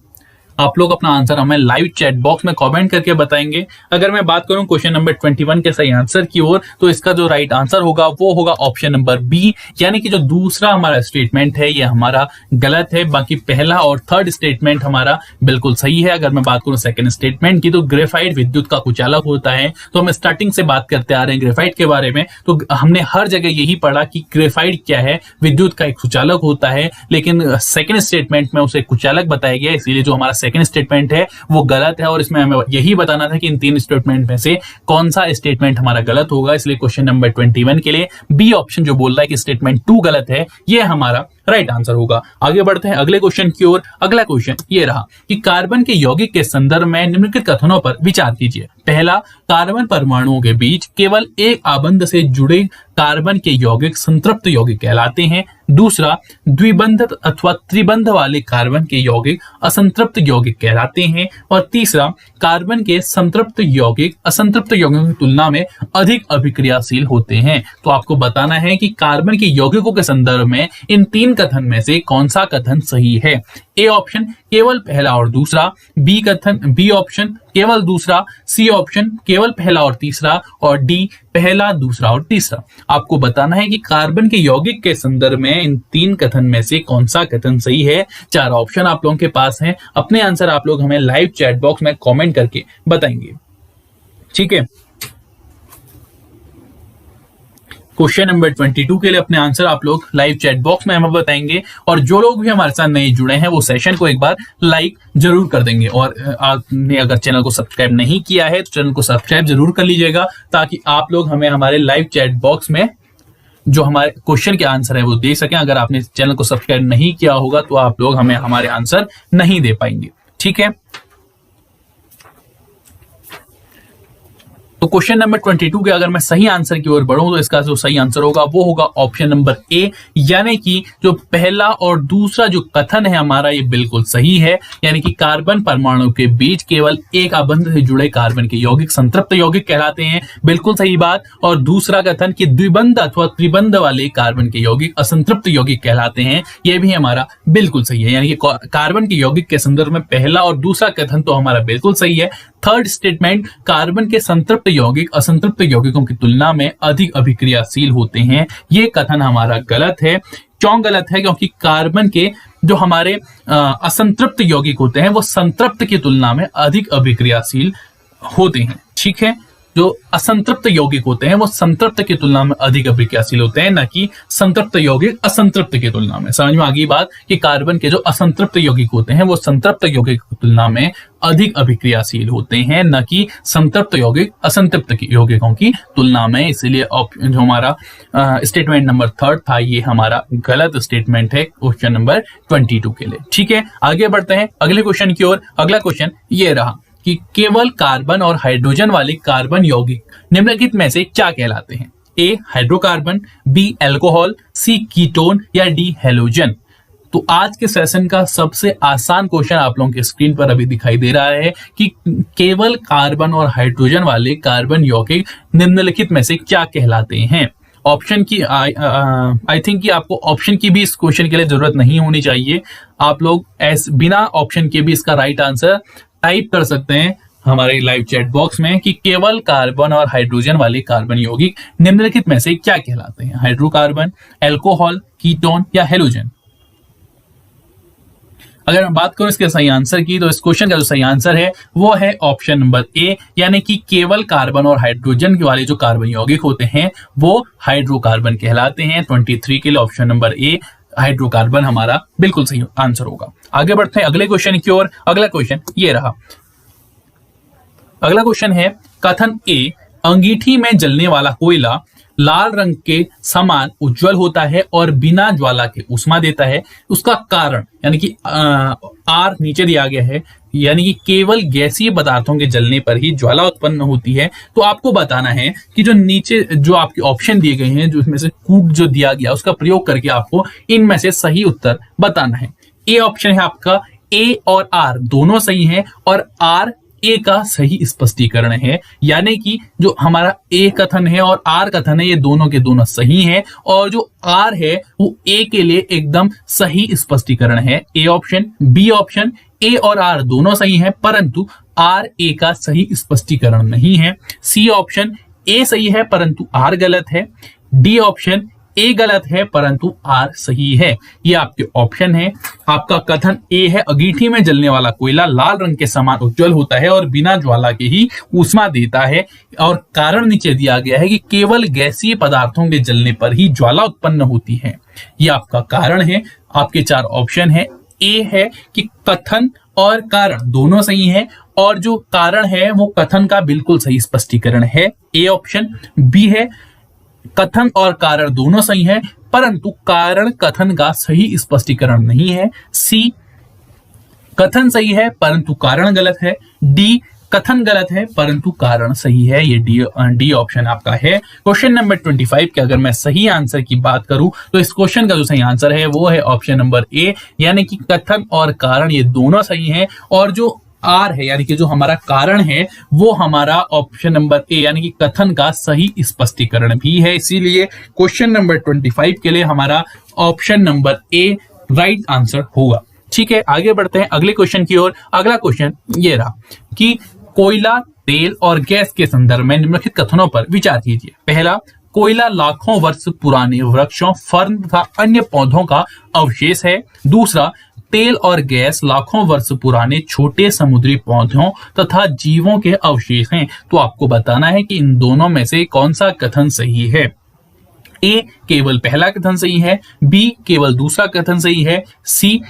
आप लोग अपना आंसर हमें लाइव चैट बॉक्स में कमेंट करके बताएंगे। अगर मैं बात करूं क्वेश्चन नंबर 21 के सही आंसर की ओर, तो इसका जो राइट आंसर होगा वो होगा ऑप्शन नंबर बी, यानी कि जो दूसरा हमारा स्टेटमेंट है ये हमारा गलत है। बाकी पहला और थर्ड स्टेटमेंट हमारा बिल्कुल सही है। अगर मैं बात करूं सेकंड स्टेटमेंट की, तो ग्रेफाइट विद्युत का कुचालक होता है। तो हम स्टार्टिंग से बात करते आ रहे हैं ग्रेफाइट के बारे में, तो हमने हर जगह यही पढ़ा कि ग्रेफाइट क्या है, विद्युत का एक कुचालक होता है। लेकिन सेकंड स्टेटमेंट में उसे कुचालक बताया गया, इसीलिए जो हमारा सेकंड स्टेटमेंट है वो गलत है। और इसमें हमें यही बताना था कि इन 3 स्टेटमेंट में से कौन सा स्टेटमेंट हमारा गलत होगा। इसलिए क्वेश्चन नंबर 21 के लिए बी ऑप्शन जो बोल रहा है कि स्टेटमेंट 2 गलत है, ये हमारा राइट आंसर होगा। आगे बढ़ते हैं अगले क्वेश्चन की ओर। अगला क्वेश्चन ये रहा कि कार्बन के यौगिक के संदर्भ में निम्नलिखित कथनों पर विचार कीजिए। पहला, कार्बन परमाणुओं के बीच केवल एक आबंध से जुड़े कार्बन के यौगिक संतृप्त यौगिक कहलाते हैं। दूसरा, द्विबंध अथवा त्रिबंध वाले कार्बन के यौगिक असंतृप्त यौगिक कहलाते हैं। और तीसरा, कार्बन के संतृप्त यौगिक असंतृप्त यौगिकों की तुलना में अधिक अभिक्रियाशील होते हैं। तो आपको बताना है कि कार्बन के यौगिकों के संदर्भ में इन 3 कथन में से कौन सा कथन सही है। ए ऑप्शन केवल पहला और दूसरा, बी ऑप्शन केवल दूसरा, सी ऑप्शन केवल पहला और तीसरा और डी पहला, दूसरा और तीसरा। आपको बताना है कि कार्बन के यौगिक के संदर्भ में इन 3 कथन में से कौन सा कथन सही है। 4 ऑप्शन आप लोगों के पास हैं। अपने आंसर आप लोग हमें लाइव चैट बॉक्स में कमेंट करके बताएंगे। ठीक है, क्वेश्चन नंबर 22 के लिए अपने आंसर आप लोग लाइव चैट बॉक्स में हमें बताएंगे। और जो लोग भी हमारे साथ नए जुड़े हैं वो सेशन को एक बार लाइक जरूर कर देंगे। और आपने अगर चैनल को सब्सक्राइब नहीं किया है तो चैनल को सब्सक्राइब जरूर कर लीजिएगा, ताकि आप लोग हमें हमारे लाइव चैट बॉक्स में जो हमारे क्वेश्चन के आंसर है वो दे सकें। अगर आपने चैनल को सब्सक्राइब नहीं किया होगा तो आप लोग हमें हमारे आंसर नहीं दे पाएंगे। ठीक है, तो क्वेश्चन नंबर 22 के अगर मैं सही आंसर की ओर बढ़ूं तो इसका जो सही आंसर होगा वो होगा ऑप्शन नंबर ए, यानी कि जो पहला और दूसरा जो कथन है हमारा ये बिल्कुल सही है। यानी कि कार्बन परमाणु के बीच केवल एक आबंध से जुड़े कार्बन के यौगिक संतृप्त यौगिक कहलाते हैं, बिल्कुल सही बात। और दूसरा कथन कि द्विबंध अथवा त्रिबंध वाले कार्बन के यौगिक असंतृप्त यौगिक कहलाते हैं, यह भी हमारा बिल्कुल सही है। यानी कि कार्बन के यौगिक के संदर्भ में पहला और दूसरा कथन तो हमारा बिल्कुल सही है। थर्ड स्टेटमेंट, कार्बन के संतृप्त यौगिक असंतृप्त यौगिकों की तुलना में अधिक अभिक्रियाशील होते हैं, ये कथन हमारा गलत है। क्यों गलत है? क्योंकि कार्बन के जो हमारे असंतृप्त यौगिक होते हैं वो संतृप्त की तुलना में अधिक अभिक्रियाशील होते हैं। ठीक है, जो असंतृप्त यौगिक होते हैं वो संतृप्त की तुलना में अधिक अभिक्रियाशील होते हैं, न कि संतृप्त यौगिक असंतृप्त की तुलना में। समझ में आ गई बात कि कार्बन के जो असंतृप्त यौगिक होते हैं वो संतृप्त यौगिक की तुलना में अधिक अभिक्रियाशील होते हैं, न कि संतृप्त यौगिक असंतृप्त यौगिकों की तुलना में। इसलिए जो हमारा स्टेटमेंट नंबर 3 था ये हमारा गलत स्टेटमेंट है क्वेश्चन नंबर 22 के लिए। ठीक है, आगे बढ़ते हैं अगले क्वेश्चन की ओर। अगला क्वेश्चन ये रहा कि केवल कार्बन और हाइड्रोजन वाले कार्बन यौगिक निम्नलिखित में से क्या कहलाते हैं? ए हाइड्रोकार्बन, बी अल्कोहल, सी कीटोन या डी हैलोजन। तो आज के सेशन का सबसे आसान क्वेश्चन आप लोगों के स्क्रीन पर अभी दिखाई दे रहा है कि केवल कार्बन और हाइड्रोजन वाले कार्बन यौगिक निम्नलिखित में से क्या कहलाते हैं। ऑप्शन की आई थिंक कि आपको ऑप्शन की भी इस क्वेश्चन के लिए जरूरत नहीं होनी चाहिए। आप लोग बिना ऑप्शन के भी इसका राइट आंसर टाइप कर सकते हैं हमारे लाइव चैट बॉक्स में कि केवल कार्बन और हाइड्रोजन वाले कार्बन यौगिक निम्नलिखित में से क्या कहलाते हैं? हाइड्रोकार्बन, अल्कोहल, कीटोन या हैलोजन। अगर मैं बात करूं इसके सही आंसर की तो इस क्वेश्चन का जो सही आंसर है वो है ऑप्शन नंबर ए, यानी कि केवल कार्बन और हाइड्रोजन के वाले जो कार्बन यौगिक होते हैं वो हाइड्रोकार्बन कहलाते हैं। 23 के लिए ऑप्शन नंबर ए हाइड्रोकार्बन हमारा बिल्कुल सही आंसर होगा। आगे बढ़ते हैं अगले क्वेश्चन की ओर। अगला क्वेश्चन ये रहा। अगला क्वेश्चन है कथन ए, अंगीठी में जलने वाला कोयला लाल रंग के समान उज्जवल होता है और बिना ज्वाला के उष्मा देता है, उसका कारण, यानी कि आर नीचे दिया गया है, यानी कि केवल गैसीय पदार्थों के जलने पर ही ज्वाला उत्पन्न होती है। तो आपको बताना है कि जो नीचे जो आपके ऑप्शन दिए गए हैं, जो इसमें से कूट जो दिया गया उसका प्रयोग करके आपको इनमें से सही उत्तर बताना है। ए ऑप्शन है आपका, ए और आर दोनों सही हैं और आर ए का सही स्पष्टीकरण है, यानी कि जो हमारा ए कथन है और आर कथन है ये दोनों के दोनों सही हैं और जो आर है वो ए के लिए एकदम सही स्पष्टीकरण है। ए ऑप्शन, बी ऑप्शन, ए और आर दोनों सही हैं परंतु आर ए का सही स्पष्टीकरण नहीं है। सी ऑप्शन, ए सही है परंतु आर गलत है। डी ऑप्शन, ए गलत है परंतु आर सही है। ये आपके ऑप्शन है। आपका कथन ए है, अंगीठी में जलने वाला कोयला लाल रंग के समान उज्जवल होता है और बिना ज्वाला के ही ऊष्मा देता है, और कारण नीचे दिया गया है कि केवल गैसीय पदार्थों के जलने पर ही ज्वाला उत्पन्न होती है। ये आपका कारण है। आपके 4 ऑप्शन है। ए है कि कथन और कारण दोनों सही है और जो कारण है वो कथन का बिल्कुल सही स्पष्टीकरण है, ए ऑप्शन। बी है कथन और कारण दोनों सही है परंतु कारण कथन का सही स्पष्टीकरण नहीं है। सी कथन सही है परंतु कारण गलत है। डी कथन गलत है परंतु कारण सही है। ये डी ऑप्शन आपका है। क्वेश्चन नंबर 25 के अगर मैं सही आंसर की बात करूं तो इस क्वेश्चन का जो सही आंसर है वो है ऑप्शन नंबर ए, यानी कि कथन और कारण ये दोनों सही हैं और जो आर है यानी कि जो हमारा कारण है वो हमारा ऑप्शन नंबर ए यानी कि कथन का सही स्पष्टीकरण भी है। इसीलिए क्वेश्चन नंबर 25 के लिए हमारा ऑप्शन नंबर ए राइट आंसर होगा। ठीक है, आगे बढ़ते हैं अगले क्वेश्चन की ओर। अगला क्वेश्चन ये रहा कि कोयला, तेल और गैस के संदर्भ में निम्नलिखित कथनों पर विचार कीजिए। पहला, कोयला लाखों वर्ष पुराने वृक्षों, फर्न तथा अन्य पौधों का अवशेष है। दूसरा, तेल और गैस लाखों वर्ष पुराने छोटे समुद्री पौधों तथा जीवों के अवशेष हैं। तो आपको बताना है कि इन दोनों में से कौन सा कथन सही है। ए केवल पहला कथन सही है, बी केवल दूसरा कथन सही है, सी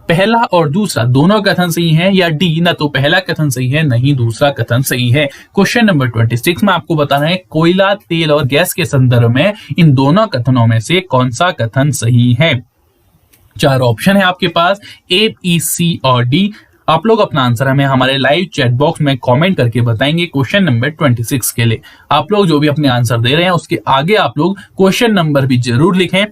पहला और दूसरा दोनों कथन सही है, या डी न तो पहला कथन सही है नहीं दूसरा कथन सही है। क्वेश्चन नंबर 26 में आपको बताना है कोयला, तेल और गैस के संदर्भ में इन दोनों कथनों में से कौन सा कथन सही है। 4 ऑप्शन है आपके पास, ए, ई, सी और डी। आप लोग अपना आंसर हमें हमारे लाइव चैट बॉक्स में कमेंट करके बताएंगे। क्वेश्चन नंबर 26 के लिए आप लोग जो भी अपने आंसर दे रहे हैं उसके आगे आप लोग क्वेश्चन नंबर भी जरूर लिखें।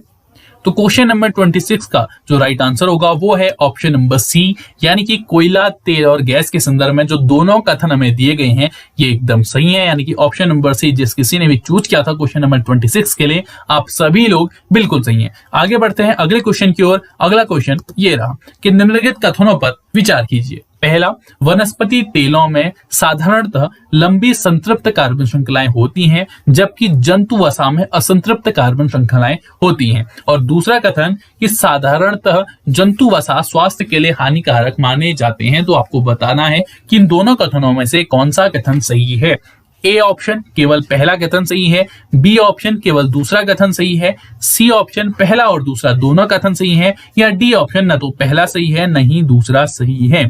तो क्वेश्चन नंबर 26 का जो राइट आंसर होगा वो है ऑप्शन नंबर सी, यानी कि कोयला, तेल और गैस के संदर्भ में जो दोनों कथन हमें दिए गए हैं ये एकदम सही है, यानी कि ऑप्शन नंबर सी जिस किसी ने भी चूज किया था क्वेश्चन नंबर 26 के लिए, आप सभी लोग बिल्कुल सही हैं। आगे बढ़ते हैं अगले क्वेश्चन की ओर। अगला क्वेश्चन ये रहा कि निम्नलिखित कथनों पर विचार कीजिए। पहला, वनस्पति तेलों में साधारणतः लंबी संतृप्त कार्बन श्रृंखलाएं होती हैं, जबकि जंतु वसा में असंतृप्त कार्बन श्रृंखलाएं होती हैं। और दूसरा कथन कि साधारणतः जंतु वसा स्वास्थ्य के लिए हानिकारक माने जाते हैं। तो आपको बताना है कि इन दोनों कथनों में से कौन सा कथन सही है। ए ऑप्शन केवल पहला कथन सही है, बी ऑप्शन केवल दूसरा कथन सही है, सी ऑप्शन पहला और दूसरा दोनों कथन सही है, या डी ऑप्शन न तो पहला सही है नहीं दूसरा सही है।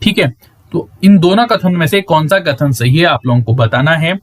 ठीक है, तो इन दोनों कथन में से कौन सा कथन सही है आप लोगों को बताना है।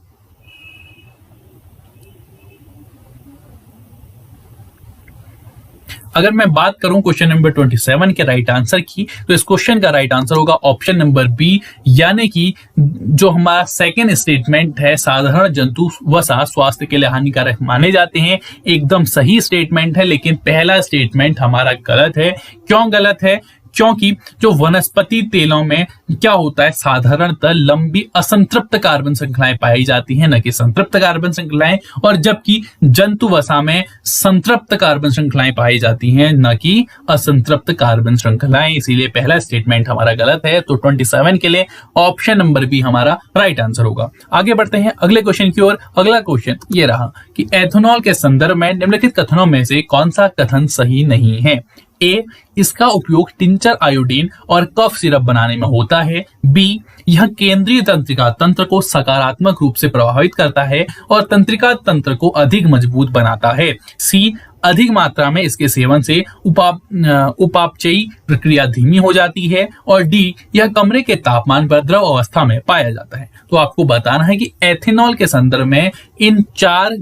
अगर मैं बात करूं क्वेश्चन नंबर 27 के राइट आंसर की, तो इस क्वेश्चन का राइट आंसर होगा ऑप्शन नंबर बी, यानी कि जो हमारा सेकेंड स्टेटमेंट है साधारण जंतु वसा स्वास्थ्य के लिए हानिकारक माने जाते हैं, एकदम सही स्टेटमेंट है। लेकिन पहला स्टेटमेंट हमारा गलत है। क्यों गलत है? क्योंकि जो वनस्पति तेलों में क्या होता है, साधारणतः लंबी असंतृप्त कार्बन श्रृंखलाएं पाई जाती हैं, न कि संतृप्त कार्बन श्रृंखलाएं, और जबकि जंतु वसा में संतृप्त कार्बन श्रृंखलाएं पाई जाती हैं, न कि असंतृप्त कार्बन श्रृंखलाएं। इसीलिए पहला स्टेटमेंट हमारा गलत है। तो 27 के लिए ऑप्शन नंबर बी हमारा राइट आंसर होगा। आगे बढ़ते हैं अगले क्वेश्चन की ओर। अगला क्वेश्चन ये रहा कि एथेनॉल के संदर्भ में निम्नलिखित कथनों में से कौन सा कथन सही नहीं है। ए, इसका उपयोग टिंचर, आयोडीन और कफ सिरप बनाने में होता है। बी, यह केंद्रीय तंत्रिका तंत्र को सकारात्मक रूप से प्रभावित करता है और तंत्रिका तंत्र को अधिक मजबूत बनाता है। सी, अधिक मात्रा में इसके सेवन से उपापचयी प्रक्रिया धीमी हो जाती है। और डी, यह कमरे के तापमान पर द्रव अवस्था में पाया जाता है। तो आपको बताना है कि एथेनॉल के संदर्भ में इन 4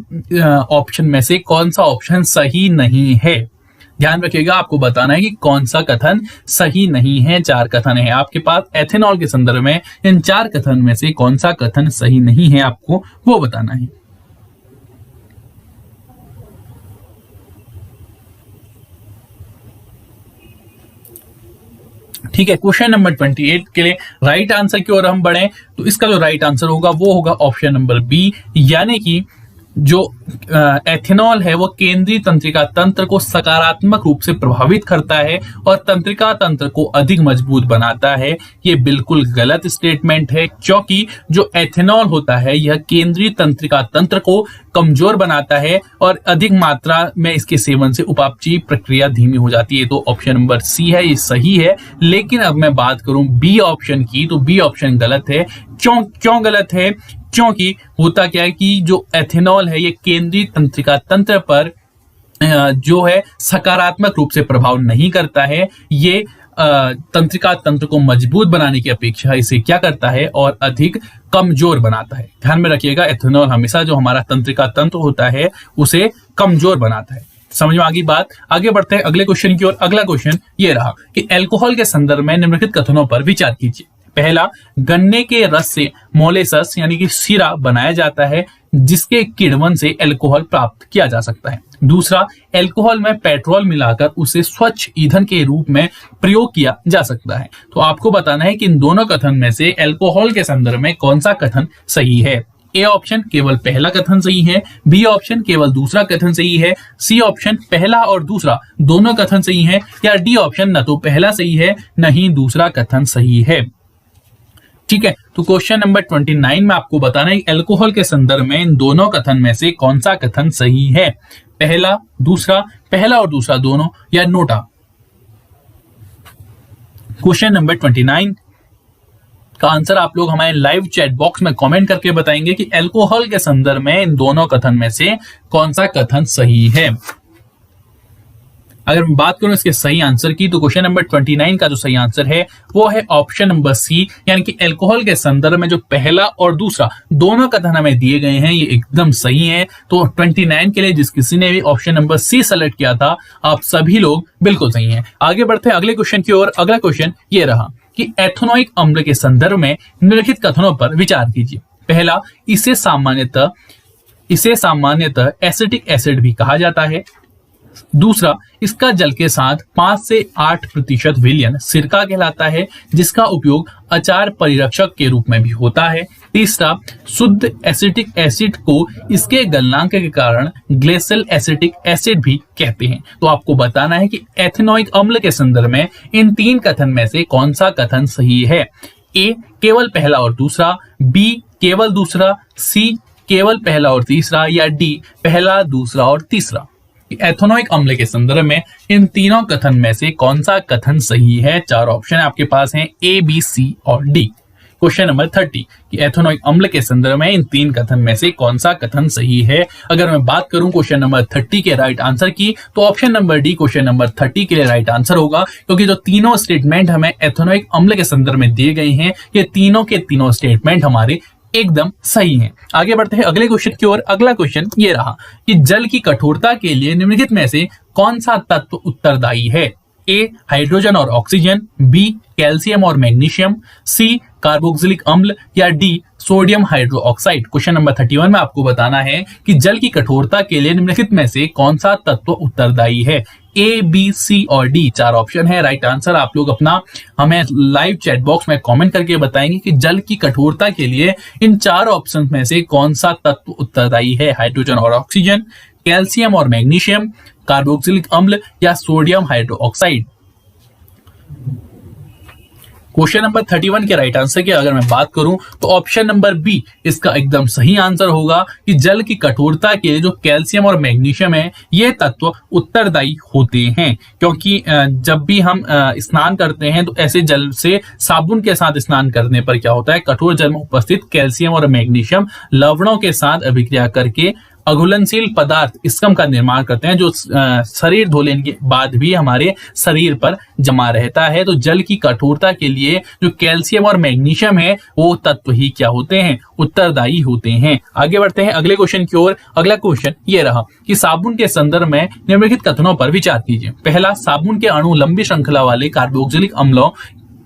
ऑप्शन में से कौन सा ऑप्शन सही नहीं है। ध्यान रखिएगा, आपको बताना है कि कौन सा कथन सही नहीं है। 4 कथन है आपके पास एथेनॉल के संदर्भ में, इन 4 कथन में से कौन सा कथन सही नहीं है आपको वो बताना है। ठीक है, क्वेश्चन नंबर 28 के लिए राइट आंसर की ओर हम बढ़े, तो इसका जो राइट आंसर होगा वो होगा ऑप्शन नंबर बी, यानी कि जो एथेनॉल है वो केंद्रीय तंत्रिका तंत्र को सकारात्मक रूप से प्रभावित करता है और तंत्रिका तंत्र को अधिक मजबूत बनाता है। ये बिल्कुल गलत स्टेटमेंट है, क्योंकि जो एथेनॉल होता है यह केंद्रीय तंत्रिका तंत्र को कमजोर बनाता है और अधिक मात्रा में इसके सेवन से उपापचयी प्रक्रिया धीमी हो जाती है। तो ऑप्शन नंबर सी है, ये सही है। लेकिन अब मैं बात करूं बी ऑप्शन की, तो बी ऑप्शन गलत है। क्यों गलत है? क्योंकि होता क्या है कि जो एथेनॉल है ये केंद्रीय तंत्रिका तंत्र पर जो है सकारात्मक रूप से प्रभाव नहीं करता है। ये तंत्रिका तंत्र को मजबूत बनाने की अपेक्षा इसे क्या करता है और अधिक कमजोर बनाता है। ध्यान में रखिएगा, एथेनॉल हमेशा जो हमारा तंत्रिका तंत्र होता है उसे कमजोर बनाता है। समझ में आ गई बात। आगे बढ़ते हैं अगले क्वेश्चन की ओर। अगला क्वेश्चन ये रहा कि अल्कोहल के संदर्भ में निम्नलिखित कथनों पर विचार कीजिए। पहला, गन्ने के रस से मोलेसस यानी कि शीरा बनाया जाता है, जिसके किण्वन से अल्कोहल प्राप्त किया जा सकता है। दूसरा, अल्कोहल में पेट्रोल मिलाकर उसे स्वच्छ ईंधन के रूप में प्रयोग किया जा सकता है। तो आपको बताना है कि इन दोनों कथन में से अल्कोहल के संदर्भ में कौन सा कथन सही है। ए ऑप्शन केवल पहला कथन सही है, बी ऑप्शन केवल दूसरा कथन सही है, सी ऑप्शन पहला और दूसरा दोनों कथन सही है, या डी ऑप्शन न तो पहला सही है न ही दूसरा कथन सही है। ठीक है, तो क्वेश्चन नंबर 29 में आपको बताना है अल्कोहल के संदर्भ में इन दोनों कथन में से कौन सा कथन सही है। पहला, दूसरा, पहला और दूसरा दोनों, या नोटा। क्वेश्चन नंबर 29 का आंसर आप लोग हमारे लाइव चैट बॉक्स में कमेंट करके बताएंगे कि अल्कोहल के संदर्भ में इन दोनों कथन में से कौन सा कथन सही है। अगर मैं बात करूं इसके सही आंसर की, तो क्वेश्चन नंबर 29 का जो सही आंसर है वो है ऑप्शन नंबर सी, यानी कि अल्कोहल के संदर्भ में जो पहला और दूसरा दोनों कथन हमें दिए गए हैं ये एकदम सही है। तो 29 के लिए जिस किसी ने भी ऑप्शन नंबर सी सेलेक्ट किया था, आप सभी लोग बिल्कुल सही हैं। आगे बढ़ते हैं अगले क्वेश्चन की ओर। अगला क्वेश्चन ये रहा कि एथेनोइक अम्ल के संदर्भ में निम्नलिखित कथनों पर विचार कीजिए। पहला, इसे सामान्यतः एसिटिक एसिड भी कहा जाता है। दूसरा, इसका जल के साथ 5 से 8% विलयन सिरका कहलाता है, जिसका उपयोग अचार परिरक्षक के रूप में भी होता है। तीसरा, शुद्ध एसिटिक एसिड को इसके गलनांक के कारण ग्लेशियल एसिटिक एसिड भी कहते हैं। तो आपको बताना है कि एथेनोइक अम्ल के संदर्भ में इन 3 कथन में से कौन सा कथन सही है। ए, केवल पहला और दूसरा, बी, केवल दूसरा, सी, केवल पहला और तीसरा, या डी, पहला, दूसरा और तीसरा। एथेनोइक अम्ल के संदर्भ में इन तीनों कथन में से कौन सा कथन सही है। 4 ऑप्शन आपके पास हैं, ए, बी, सी और डी। क्वेश्चन नंबर 30 कि एथेनोइक अम्ल के संदर्भ में इन 3 कथन में से कौन सा कथन सही है। अगर मैं बात करूं क्वेश्चन नंबर 30 के राइट आंसर की, तो option number D question number 30 के लिए राइट आंसर होगा, क्योंकि जो तीनों स्टेटमेंट हमें एथेनोइक अम्ल के संदर्भ में दिए गए हैं, ये तीनों के तीनों स्टेटमेंट हमारे एकदम सही है। आगे बढ़ते हैं अगले क्वेश्चन की ओर। अगला क्वेश्चन ये रहा कि जल की कठोरता के लिए निम्नलिखित में से कौन सा तत्व उत्तरदायी है। ए, हाइड्रोजन और ऑक्सीजन, बी, कैल्शियम और मैग्नीशियम, सी, कार्बोक्सिलिक अम्ल, या D, sodium hydroxide. Question number 31 में आपको बताना है कि जल की कठोरता के लिए निम्नलिखित में से कौन सा तत्व उत्तरदायी है। ए, बी, सी और डी 4 ऑप्शन है। राइट आंसर आप लोग अपना हमें लाइव चैट बॉक्स में कमेंट करके बताएंगे कि जल की कठोरता के लिए इन 4 ऑप्शन में से कौन सा तत्व उत्तरदायी है। हाइड्रोजन और ऑक्सीजन, कैल्शियम और मैग्नीशियम, कार्बोक्सिलिक अम्ल, या सोडियम हाइड्रोक्साइड। क्वेश्चन नंबर 31 के राइट आंसर की अगर मैं बात करूं, तो ऑप्शन नंबर बी इसका एकदम सही आंसर होगा कि जल की कठोरता के लिए जो कैल्शियम और मैग्नीशियम है, ये तत्व उत्तरदायी होते हैं। क्योंकि जब भी हम स्नान करते हैं, तो ऐसे जल से साबुन के साथ स्नान करने पर क्या होता है, कठोर जल में उपस्थित कैल्शियम और मैग्नीशियम लवणों के साथ अभिक्रिया करके अघुलनशील पदार्थ स्कम का निर्माण करते हैं, जो शरीर धो लेने के बाद भी हमारे शरीर पर जमा रहता है। तो जल की कठोरता के लिए जो कैल्शियम और मैग्नीशियम है, वो तत्व ही क्या होते हैं, उत्तरदायी होते हैं। आगे बढ़ते हैं अगले क्वेश्चन की ओर। अगला क्वेश्चन ये रहा कि साबुन के संदर्भ में निम्नलिखित कथनों पर विचार कीजिए। पहला, साबुन के अणु लंबी श्रृंखला वाले कार्बोक्सिलिक अम्लों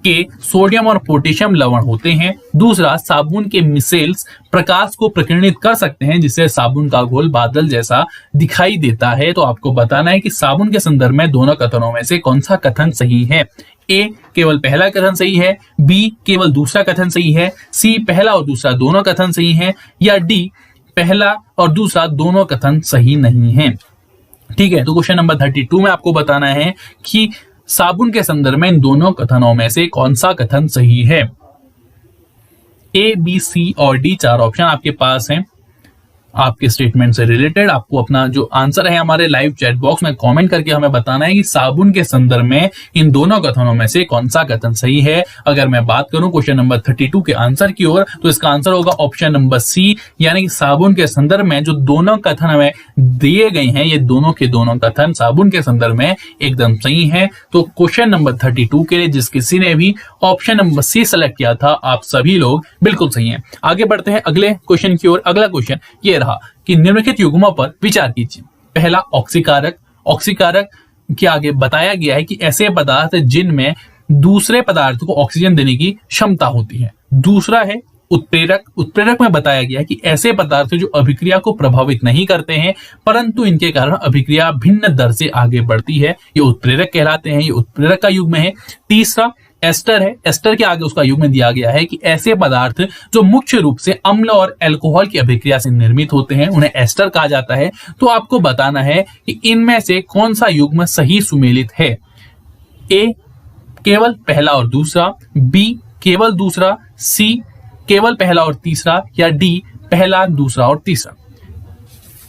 के सोडियम और पोटेशियम लवण होते हैं। दूसरा, साबुन के मिसेल्स प्रकाश को प्रकीर्णित कर सकते हैं, जिससे साबुन का घोल बादल जैसा दिखाई देता है। तो आपको बताना है कि साबुन के संदर्भ में दोनों कथनों में से कौन सा कथन सही है। ए, केवल पहला कथन सही है, बी, केवल दूसरा कथन सही है, सी, पहला और दूसरा दोनों कथन सही है, या डी, पहला और दूसरा दोनों कथन सही नहीं है। ठीक है, तो क्वेश्चन नंबर 32 में आपको बताना है कि साबुन के संदर्भ में इन दोनों कथनों में से कौन सा कथन सही है। ए, बी, सी और डी 4 ऑप्शन आपके पास हैं। आपके स्टेटमेंट से रिलेटेड आपको अपना जो आंसर है हमारे लाइव चैट बॉक्स में कमेंट करके हमें बताना है कि साबुन के संदर्भ में इन दोनों कथनों में से कौन सा कथन सही है। अगर मैं बात करूं क्वेश्चन नंबर 32 के आंसर की ओर, तो इसका आंसर होगा ऑप्शन नंबर सी, यानी कि साबुन के संदर्भ में जो दोनों कथन हमें दिए गए हैं, ये दोनों के दोनों कथन साबुन के संदर्भ में एकदम सही है। तो क्वेश्चन नंबर 32 के लिए जिस किसी ने भी ऑप्शन नंबर सी सेलेक्ट किया था, आप सभी लोग बिल्कुल सही हैं। आगे बढ़ते हैं अगले क्वेश्चन की ओर। अगला क्वेश्चन ये रहा कि निम्नलिखित युग्मों पर विचार कीजिए। पहला, ऑक्सीकारक। ऑक्सीकारक के आगे बताया गया है कि ऐसे पदार्थ जिनमें दूसरे पदार्थ को ऑक्सीजन देने की क्षमता होती है। दूसरा है उत्प्रेरक। उत्प्रेरक में बताया गया है कि ऐसे पदार्थ जो अभिक्रिया को प्रभावित नहीं करते हैं, परंतु इनके कारण अभिक्रिया भिन्न दर से आगे बढ़ती है, ये उत्प्रेरक कहलाते हैं। ये उत्प्रेरक का युग्म है। तीसरा एस्टर है। एस्टर के आगे उसका युग्म दिया गया है कि ऐसे पदार्थ जो मुख्य रूप से अम्ल और अल्कोहल की अभिक्रिया से निर्मित होते हैं, उन्हें एस्टर कहा जाता है। तो आपको बताना है कि इनमें से कौन सा युग्म सही सुमेलित है। ए, केवल पहला और दूसरा, बी, केवल दूसरा, सी, केवल पहला और तीसरा, या डी, पहला, दूसरा और तीसरा।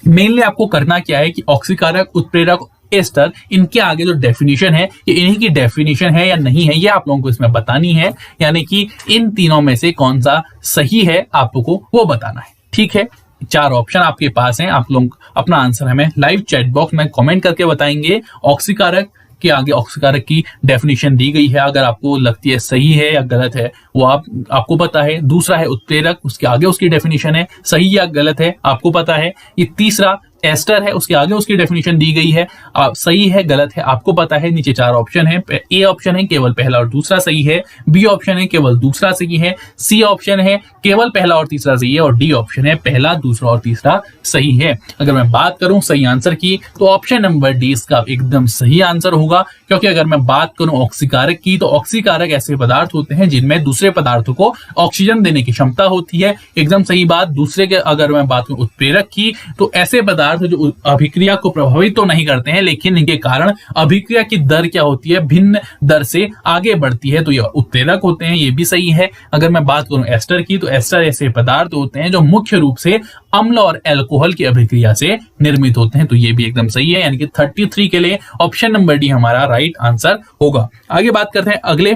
मेनली आपको करना क्या है कि ऑक्सीकारक, उत्प्रेरक, एस्टर, इनके आगे जो डेफिनेशन है, ये इन्हीं की डेफिनेशन है या नहीं है, ये आप लोगों को इसमें बतानी है। यानी कि इन तीनों में से कौन सा सही है आपको वो बताना है। ठीक है, चार ऑप्शन आपके पास हैं, आप लोग अपना आंसर हमें लाइव चैट बॉक्स में कमेंट करके बताएंगे। ऑक्सीकारक के आगे ऑक्सीकारक की डेफिनेशन दी गई है, अगर आपको लगती है सही है या गलत है वो आपको पता है। दूसरा है उत्प्रेरक, उसके आगे उसकी डेफिनेशन है, सही या गलत है आपको पता है। ये तीसरा एस्टर है, उसके आगे उसकी डेफिनेशन दी गई है, सही है गलत है आपको पता है। नीचे चार ऑप्शन है, ए ऑप्शन है केवल पहला और दूसरा सही है, बी ऑप्शन है केवल दूसरा सही है, सी ऑप्शन है केवल पहला और तीसरा सही है, और डी ऑप्शन है पहला दूसरा और तीसरा सही है। अगर मैं बात करूं सही आंसर की तो ऑप्शन नंबर डी इसका एकदम सही आंसर होगा, क्योंकि अगर मैं बात करूं ऑक्सीकारक की तो ऑक्सीकारक ऐसे पदार्थ होते हैं जिनमें दूसरे पदार्थों को ऑक्सीजन देने की क्षमता होती है, एकदम सही बात। दूसरे के अगर मैं बात करूं उत्प्रेरक की तो ऐसे पदार्थ जो अभिक्रिया को प्रभावित तो नहीं करते हैं, लेकिन इनके कारण अभिक्रिया की दर क्या होती है, भिन्न दर से आगे बढ़ती है, तो ये उत्प्रेरक होते हैं, ये भी सही है। अगर मैं बात करूं एस्टर की तो एस्टर ऐसे पदार्थ होते हैं जो मुख्य रूप से अम्ल और अल्कोहल की अभिक्रिया से निर्मित होते हैं, तो ये भी एकदम सही है। यानी कि 33 के लिए ऑप्शन नंबर डी हमारा राइट आंसर होगा। आगे बात करते हैं अगले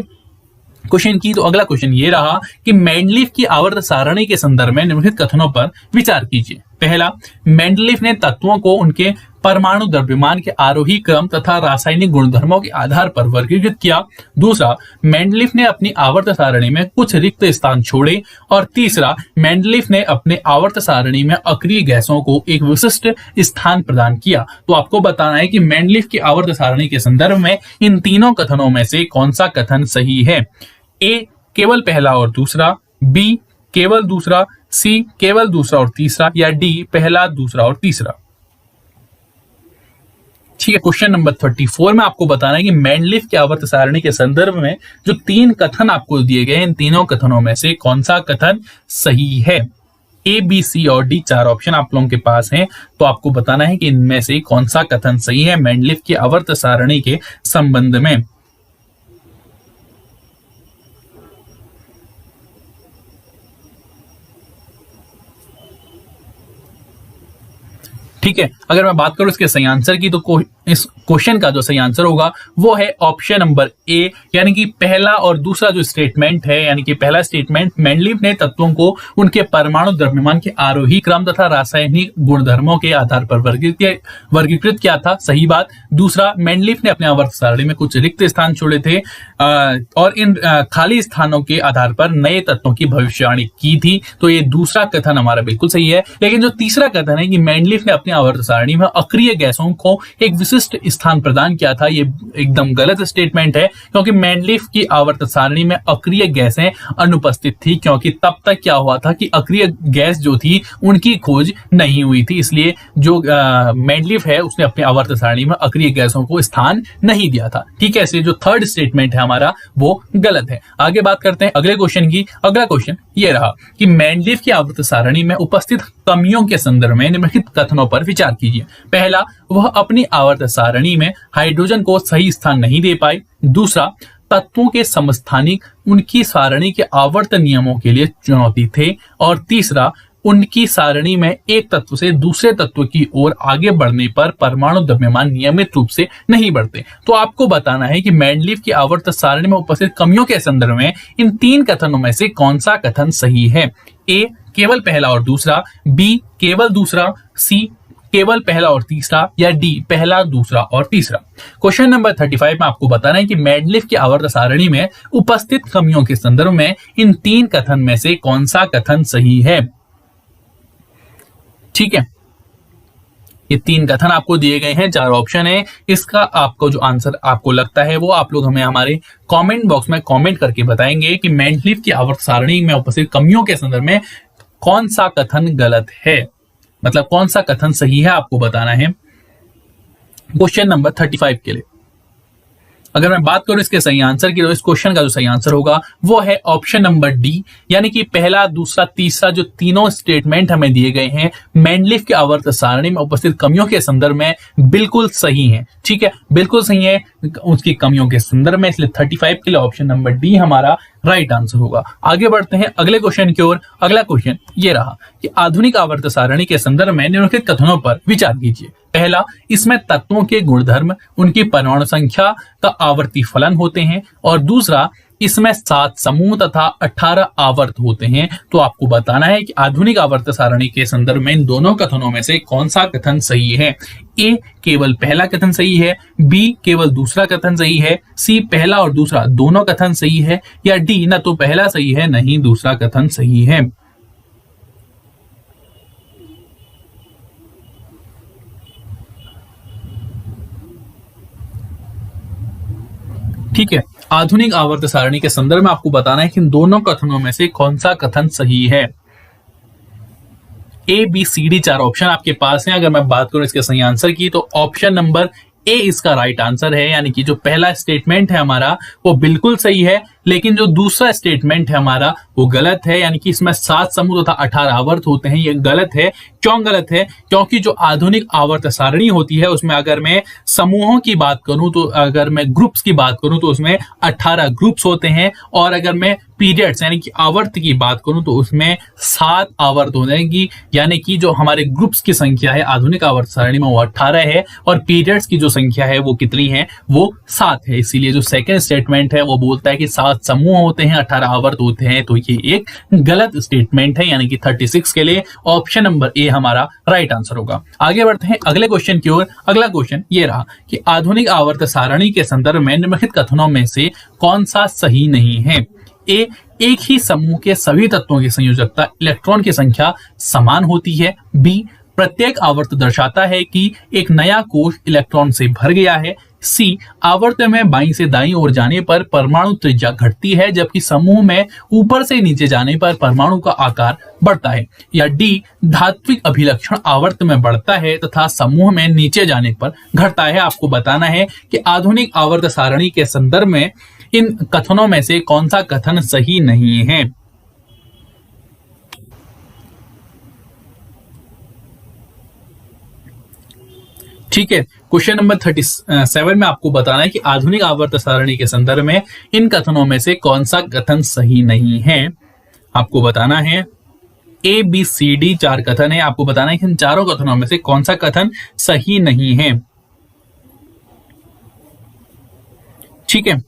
क्वेश्चन की, तो अगला क्वेश्चन ये रहा कि मेंडलीफ की आवर्त सारणी के संदर्भ में निम्नलिखित कथनों पर विचार कीजिए। पहला, मेंडलीफ ने तत्वों को उनके परमाणु द्रव्यमान के आरोही क्रम तथा रासायनिक गुणधर्मों के आधार पर वर्गीकृत किया। दूसरा, मेंडलीफ ने अपनी आवर्त सारणी में कुछ रिक्त स्थान छोड़े। और तीसरा, मेंडलीफ ने अपने आवर्त सारणी में अक्रिय गैसों को एक विशिष्ट स्थान प्रदान किया। तो आपको बताना है कि मेंडलीफ की आवर्त सारणी के संदर्भ में इन तीनों कथनों में से कौन सा कथन सही है। ए केवल पहला और दूसरा, बी केवल दूसरा, सी केवल दूसरा और तीसरा, या डी पहला दूसरा और तीसरा। ठीक है, क्वेश्चन नंबर 34 में आपको बताना है कि मेंडलीफ की आवर्त सारणी के संदर्भ में जो तीन कथन आपको दिए गए हैं, इन तीनों कथनों में से कौन सा कथन सही है। ए, बी, सी और डी चार ऑप्शन आप लोगों के पास हैं, तो आपको बताना है कि इनमें से कौन सा कथन सही है मेंडलीफ की आवर्त सारणी के संबंध में। ठीक है, अगर मैं बात करूं इसके सही आंसर की तो इस क्वेश्चन का जो सही आंसर होगा वो है ऑप्शन नंबर ए, यानी कि पहला और दूसरा जो स्टेटमेंट है, यानी कि पहला स्टेटमेंट मेंडलीफ ने तत्वों को उनके परमाणु द्रव्यमान के आरोही क्रम तथा रासायनिक गुणधर्मों के आधार पर वर्गीकृत किया था, सही बात। दूसरा, मेंडलीफ ने अपने आवर्त सारणी में कुछ रिक्त स्थान छोड़े थे और इन खाली स्थानों के आधार पर नए तत्वों की भविष्यवाणी की थी, तो ये दूसरा कथन हमारा बिल्कुल सही है। लेकिन जो तीसरा कथन है कि मेंडलीफ ने अपने आवर्त सारणी में अक्रिय गैसों को एक विशिष्ट स्थान प्रदान किया था, ये एकदम गलत स्टेटमेंट है, क्योंकि मेंडलीफ की आवर्त सारणी में अक्रिय गैसें अनुपस्थित थी, क्योंकि तब तक क्या हुआ था कि अक्रिय गैस जो थी उनकी खोज नहीं हुई थी, इसलिए जो मेंडलीफ है उसने अपने आवर्त सारणी में अक्रिय गैसों को स्थान नहीं दिया था। ठीक है, इसलिए जो थर्ड स्टेटमेंट है हमारा वो गलत है। आगे बात करते हैं अगले क्वेश्चन की। अगला क्वेश्चन ये रहा कि मेंडलीफ की आवर्त सारणी में उपस्थित कमियों के संदर्भ में निम्नलिखित कथनों पर विचार कीजिए। पहला, वह अपनी आवर्त सारणी में हाइड्रोजन को सही स्थान नहीं दे पाई। दूसरा, तत्वों के समस्थानिक उनकी सारणी के आवर्त नियमों के लिए चुनौती थे। और तीसरा, उनकी सारणी में एक तत्व से दूसरे तत्व की ओर आगे बढ़ने पर परमाणु द्रव्यमान नियमित रूप से नहीं बढ़ते। तो आपको बताना है कि मेंडलीफ की आवर्त सारणी में उपस्थित कमियों के संदर्भ में इन तीन कथनों में से कौन सा कथन सही है। ए केवल पहला और दूसरा, बी केवल दूसरा, सी केवल पहला और तीसरा, या डी पहला दूसरा और तीसरा। क्वेश्चन नंबर 35 में आपको बताना है कि मेंडलीफ की आवर्त सारणी में उपस्थित कमियों के संदर्भ में इन तीन कथन में से कौन सा कथन सही है। ठीक है, ये तीन कथन आपको दिए गए हैं, चार ऑप्शन है, इसका आपको जो आंसर आपको लगता है वो आप लोग हमें हमारे कमेंट बॉक्स में कमेंट करके बताएंगे कि मेंडलीफ की आवर्त सारणी में उपस्थित कमियों के संदर्भ में कौन सा कथन गलत है, मतलब कौन सा कथन सही है आपको बताना है क्वेश्चन नंबर 35 के लिए। अगर मैं बात करूं इसके सही आंसर की तो इस क्वेश्चन का जो सही आंसर होगा वो है ऑप्शन नंबर डी, यानी कि पहला दूसरा तीसरा जो तीनों स्टेटमेंट हमें दिए गए हैं मेंडलीफ की आवर्त सारणी में उपस्थित कमियों के संदर्भ में बिल्कुल सही है। ठीक है, बिल्कुल सही है उसकी कमियों के संदर्भ में, इसलिए 35 के लिए ऑप्शन नंबर डी हमारा राइट आंसर होगा। आगे बढ़ते हैं अगले क्वेश्चन की ओर। अगला क्वेश्चन ये रहा कि आधुनिक आवर्त सारणी के संदर्भ में निम्नलिखित कथनों पर विचार कीजिए। पहला, इसमें तत्वों के गुणधर्म उनकी परमाणु संख्या का आवर्ती फलन होते हैं। और दूसरा, इसमें 7 समूह तथा 18 आवर्त होते हैं। तो आपको बताना है कि आधुनिक आवर्त सारणी के संदर्भ में इन दोनों कथनों में से कौन सा कथन सही है। ए केवल पहला कथन सही है, बी केवल दूसरा कथन सही है, सी पहला और दूसरा दोनों कथन सही है, या डी न तो पहला सही है न ही दूसरा कथन सही है। ठीक है, आधुनिक आवर्त सारणी के संदर्भ में आपको बताना है कि इन दोनों कथनों में से कौन सा कथन सही है। A B C D 4 option आपके पास हैं। अगर मैं बात करूं इसके सही आंसर की तो ऑप्शन नंबर ए इसका राइट आंसर है, यानी कि जो पहला स्टेटमेंट है हमारा वो बिल्कुल सही है, लेकिन जो दूसरा स्टेटमेंट है हमारा वो गलत है, यानी कि इसमें 7 समूह तथा 18 आवर्त होते हैं। ये गलत है। क्यों गलत है? क्योंकि जो आधुनिक आवर्त सारणी होती है उसमें अगर मैं समूहों की बात करूं तो अगर मैं ग्रुप्स की बात करूं तो उसमें 18 ग्रुप्स होते हैं, और अगर मैं पीरियड्स यानी कि आवर्त की बात करूं तो उसमें 7 आवर्त हो जाएंगी, यानी कि जो हमारे ग्रुप्स की संख्या है आधुनिक आवर्त सारणी में वो 18 है, और पीरियड्स की जो संख्या है वो कितनी है? वो 7 है। इसीलिए जो सेकंड स्टेटमेंट है वो बोलता है कि 7 समूह होते हैं, 18 आवर्त होते हैं, तो ये एक गलत स्टेटमेंट है, यानी कि 36 के लिए ऑप्शन नंबर ए हमारा राइट आंसर होगा। आगे बढ़ते हैं अगले क्वेश्चन की ओर। अगला क्वेश्चन ये रहा कि आधुनिक आवर्त सारणी के संदर्भ में निम्नलिखित कथनों में से कौन सा सही नहीं है। ए एक ही समूह के सभी तत्वों की संयोजकता इलेक्ट्रॉन की संख्या समान होती है। बी प्रत्येक आवर्त दर्शाता है कि एक नया कोश इलेक्ट्रॉन से भर गया है। सी आवर्त में बाईं से दाईं ओर जाने पर परमाणु त्रिज्या घटती है, जबकि समूह में ऊपर से नीचे जाने पर परमाणु का आकार बढ़ता है। या डी धात्विक अभिलक्षण आवर्त में बढ़ता है तथा समूह में नीचे जाने पर घटता है। आपको बताना है कि आधुनिक आवर्त सारणी के संदर्भ में इन कथनों में से कौन सा कथन सही नहीं है। ठीक है, क्वेश्चन नंबर 37 में आपको बताना है कि आधुनिक आवर्त सारणी के संदर्भ में इन कथनों में से कौन सा कथन सही नहीं है। आपको बताना है ए बी सी डी 4 कथन है। आपको बताना है कि इन चारों कथनों में से कौन सा कथन सही नहीं है। ठीक है,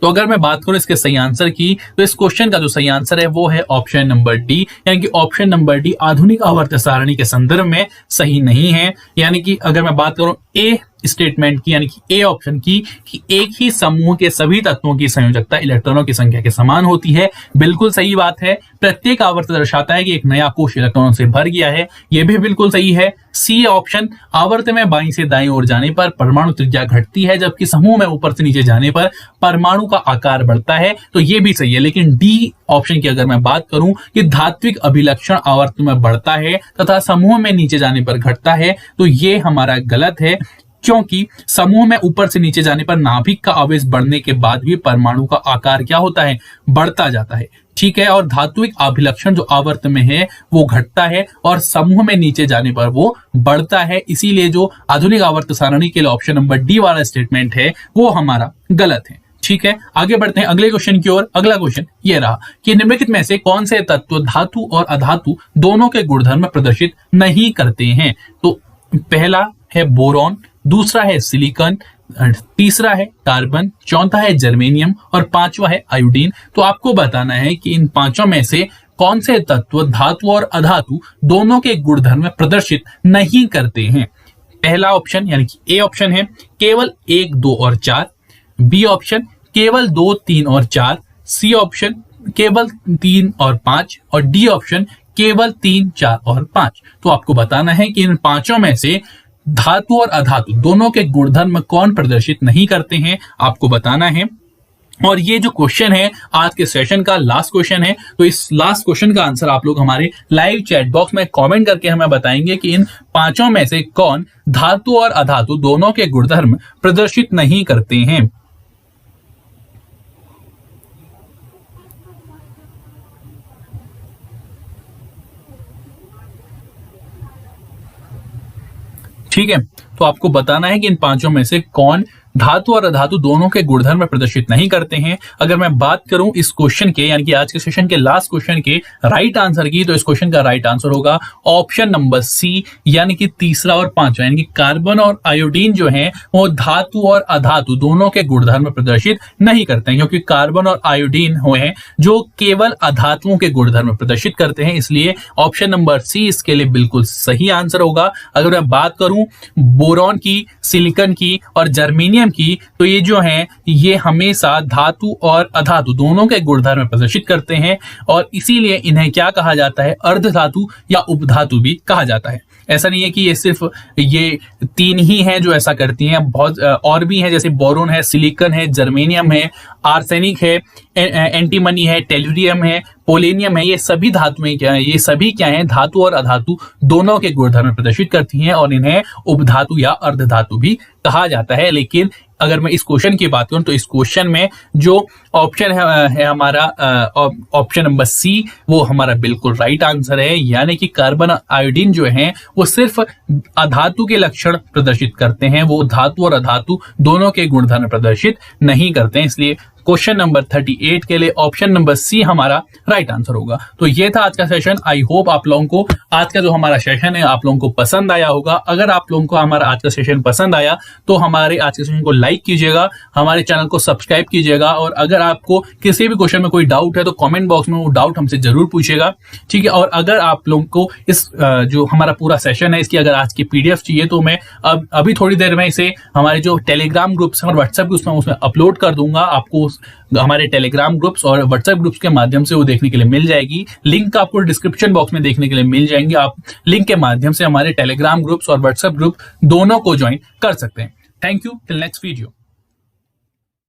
तो अगर मैं बात करूं इसके सही आंसर की तो इस क्वेश्चन का जो सही आंसर है वो है ऑप्शन नंबर डी, यानी कि ऑप्शन नंबर डी आधुनिक आवर्त सारणी के संदर्भ में सही नहीं है। यानी कि अगर मैं बात करूं ए स्टेटमेंट की, यानी कि ए ऑप्शन की, कि एक ही समूह के सभी तत्वों की संयोजकता इलेक्ट्रॉनों की संख्या के समान होती है, बिल्कुल सही बात है। प्रत्येक आवर्त दर्शाता है कि एक नया कोश इलेक्ट्रॉनों से भर गया है, यह भी बिल्कुल सही है। सी ऑप्शन आवर्त में बाईं से दाईं ओर जाने पर परमाणु त्रिज्या घटती है, जबकि समूह में ऊपर से नीचे जाने पर परमाणु का आकार बढ़ता है, तो ये भी सही है। लेकिन डी ऑप्शन की अगर मैं बात करूं कि धात्विक अभिलक्षण आवर्त में बढ़ता है तथा समूह में नीचे जाने पर घटता है, तो ये हमारा गलत है, क्योंकि समूह में ऊपर से नीचे जाने पर नाभिक का आवेश बढ़ने के बाद भी परमाणु का आकार क्या होता है? बढ़ता जाता है। ठीक है, और धात्विक अभिलक्षण जो आवर्त में है वो घटता है और समूह में नीचे जाने पर वो बढ़ता है। इसीलिए जो आधुनिक आवर्त सारणी के लिए ऑप्शन नंबर डी वाला स्टेटमेंट है वो हमारा गलत है। ठीक है, आगे बढ़ते हैं अगले क्वेश्चन की ओर। अगला क्वेश्चन ये रहा कि निम्नलिखित में से कौन से तत्व धातु और अधातु दोनों के गुणधर्म प्रदर्शित नहीं करते हैं। तो पहला है बोरॉन, दूसरा है सिलिकॉन, तीसरा है कार्बन, चौथा है जर्मेनियम और पांचवा है आयोडीन। तो आपको बताना है कि इन पांचों में से कौन से तत्व धातु और अधातु दोनों के गुणधर्म प्रदर्शित नहीं करते हैं। पहला ऑप्शन यानी कि ए ऑप्शन है केवल 1, 2 और 4, बी ऑप्शन केवल 2, 3 और 4, सी ऑप्शन केवल 3 और 5 और डी ऑप्शन केवल 3, 4 और 5। तो आपको बताना है कि इन पांचों में से धातु और अधातु दोनों के गुणधर्म कौन प्रदर्शित नहीं करते हैं, आपको बताना है। और ये जो क्वेश्चन है आज के सेशन का लास्ट क्वेश्चन है, तो इस लास्ट क्वेश्चन का आंसर आप लोग हमारे लाइव चैट बॉक्स में कमेंट करके हमें बताएंगे कि इन पांचों में से कौन धातु और अधातु दोनों के गुणधर्म प्रदर्शित नहीं करते हैं। ठीक है, तो आपको बताना है कि इन पांचों में से कौन धातु और अधातु दोनों के गुणधर्म प्रदर्शित नहीं करते हैं। अगर मैं बात करूं इस क्वेश्चन के यानी कि आज के सेशन के लास्ट क्वेश्चन के राइट आंसर की, तो इस क्वेश्चन का राइट आंसर होगा ऑप्शन नंबर सी, यानी कि तीसरा और पांचवा, यानी कि कार्बन और आयोडीन जो है वो धातु और अधातु दोनों के गुणधर्म प्रदर्शित नहीं करते हैं, क्योंकि कार्बन और आयोडीन हैं जो केवल अधातुओं के गुणधर्म प्रदर्शित करते हैं। इसलिए ऑप्शन नंबर सी इसके लिए बिल्कुल सही आंसर होगा। अगर मैं बात करूं बोरॉन की, सिलिकॉन की और जर्मेनियम की, तो ये जो है ये हमेशा धातु और अधातु दोनों के गुणधर्म प्रदर्शित करते हैं और इसीलिए इन्हें क्या कहा जाता है, अर्धधातु या उपधातु भी कहा जाता है। ऐसा नहीं है कि ये सिर्फ ये तीन ही हैं जो ऐसा करती हैं, बहुत और भी हैं, जैसे बोरोन है, सिलिकॉन है, जर्मेनियम है, आर्सेनिक है, एंटीमनी है, टेल्यूरियम है, पोलेनियम है। ये सभी धातुएं क्या है, ये सभी क्या है, धातु और अधातु दोनों के गुणधर्म प्रदर्शित करती हैं और इन्हें उपधातु या अर्धधातु भी कहा जाता है। लेकिन अगर मैं इस क्वेश्चन की बात करूं तो इस क्वेश्चन में जो ऑप्शन है हमारा ऑप्शन नंबर सी, वो हमारा बिल्कुल राइट आंसर है, यानी कि कार्बन आयोडीन जो है वो सिर्फ अधातु के लक्षण प्रदर्शित करते हैं, वो धातु और अधातु दोनों के गुणधर्म प्रदर्शित नहीं करते हैं। इसलिए क्वेश्चन नंबर 38 के लिए ऑप्शन नंबर सी हमारा राइट आंसर होगा। तो ये था आज का सेशन। आई होप आप लोगों को आज का जो हमारा सेशन है आप लोगों को पसंद आया होगा। अगर आप लोगों को हमारा आज का सेशन पसंद आया तो हमारे आज के सेशन को लाइक कीजिएगा, हमारे चैनल को सब्सक्राइब कीजिएगा और अगर आपको किसी भी क्वेश्चन में कोई डाउट है तो कमेंट बॉक्स में वो डाउट हमसे जरूर पूछिएगा, ठीक है। और अगर आप लोगों को इस जो हमारा पूरा सेशन है इसकी अगर आज की पीडीएफ चाहिए तो मैं अभी थोड़ी देर में इसे हमारे जो टेलीग्राम ग्रुप्स और व्हाट्सएप ग्रुप्स में उसमें अपलोड कर दूंगा। आपको हमारे टेलीग्राम ग्रुप्स और व्हाट्सएप ग्रुप्स के माध्यम से वो देखने के लिए मिल जाएगी। लिंक आपको डिस्क्रिप्शन बॉक्स में देखने के लिए मिल जाएंगे। आप लिंक के माध्यम से हमारे टेलीग्राम ग्रुप्स और व्हाट्सएप ग्रुप दोनों को ज्वाइन कर सकते हैं। Thank you, till next video.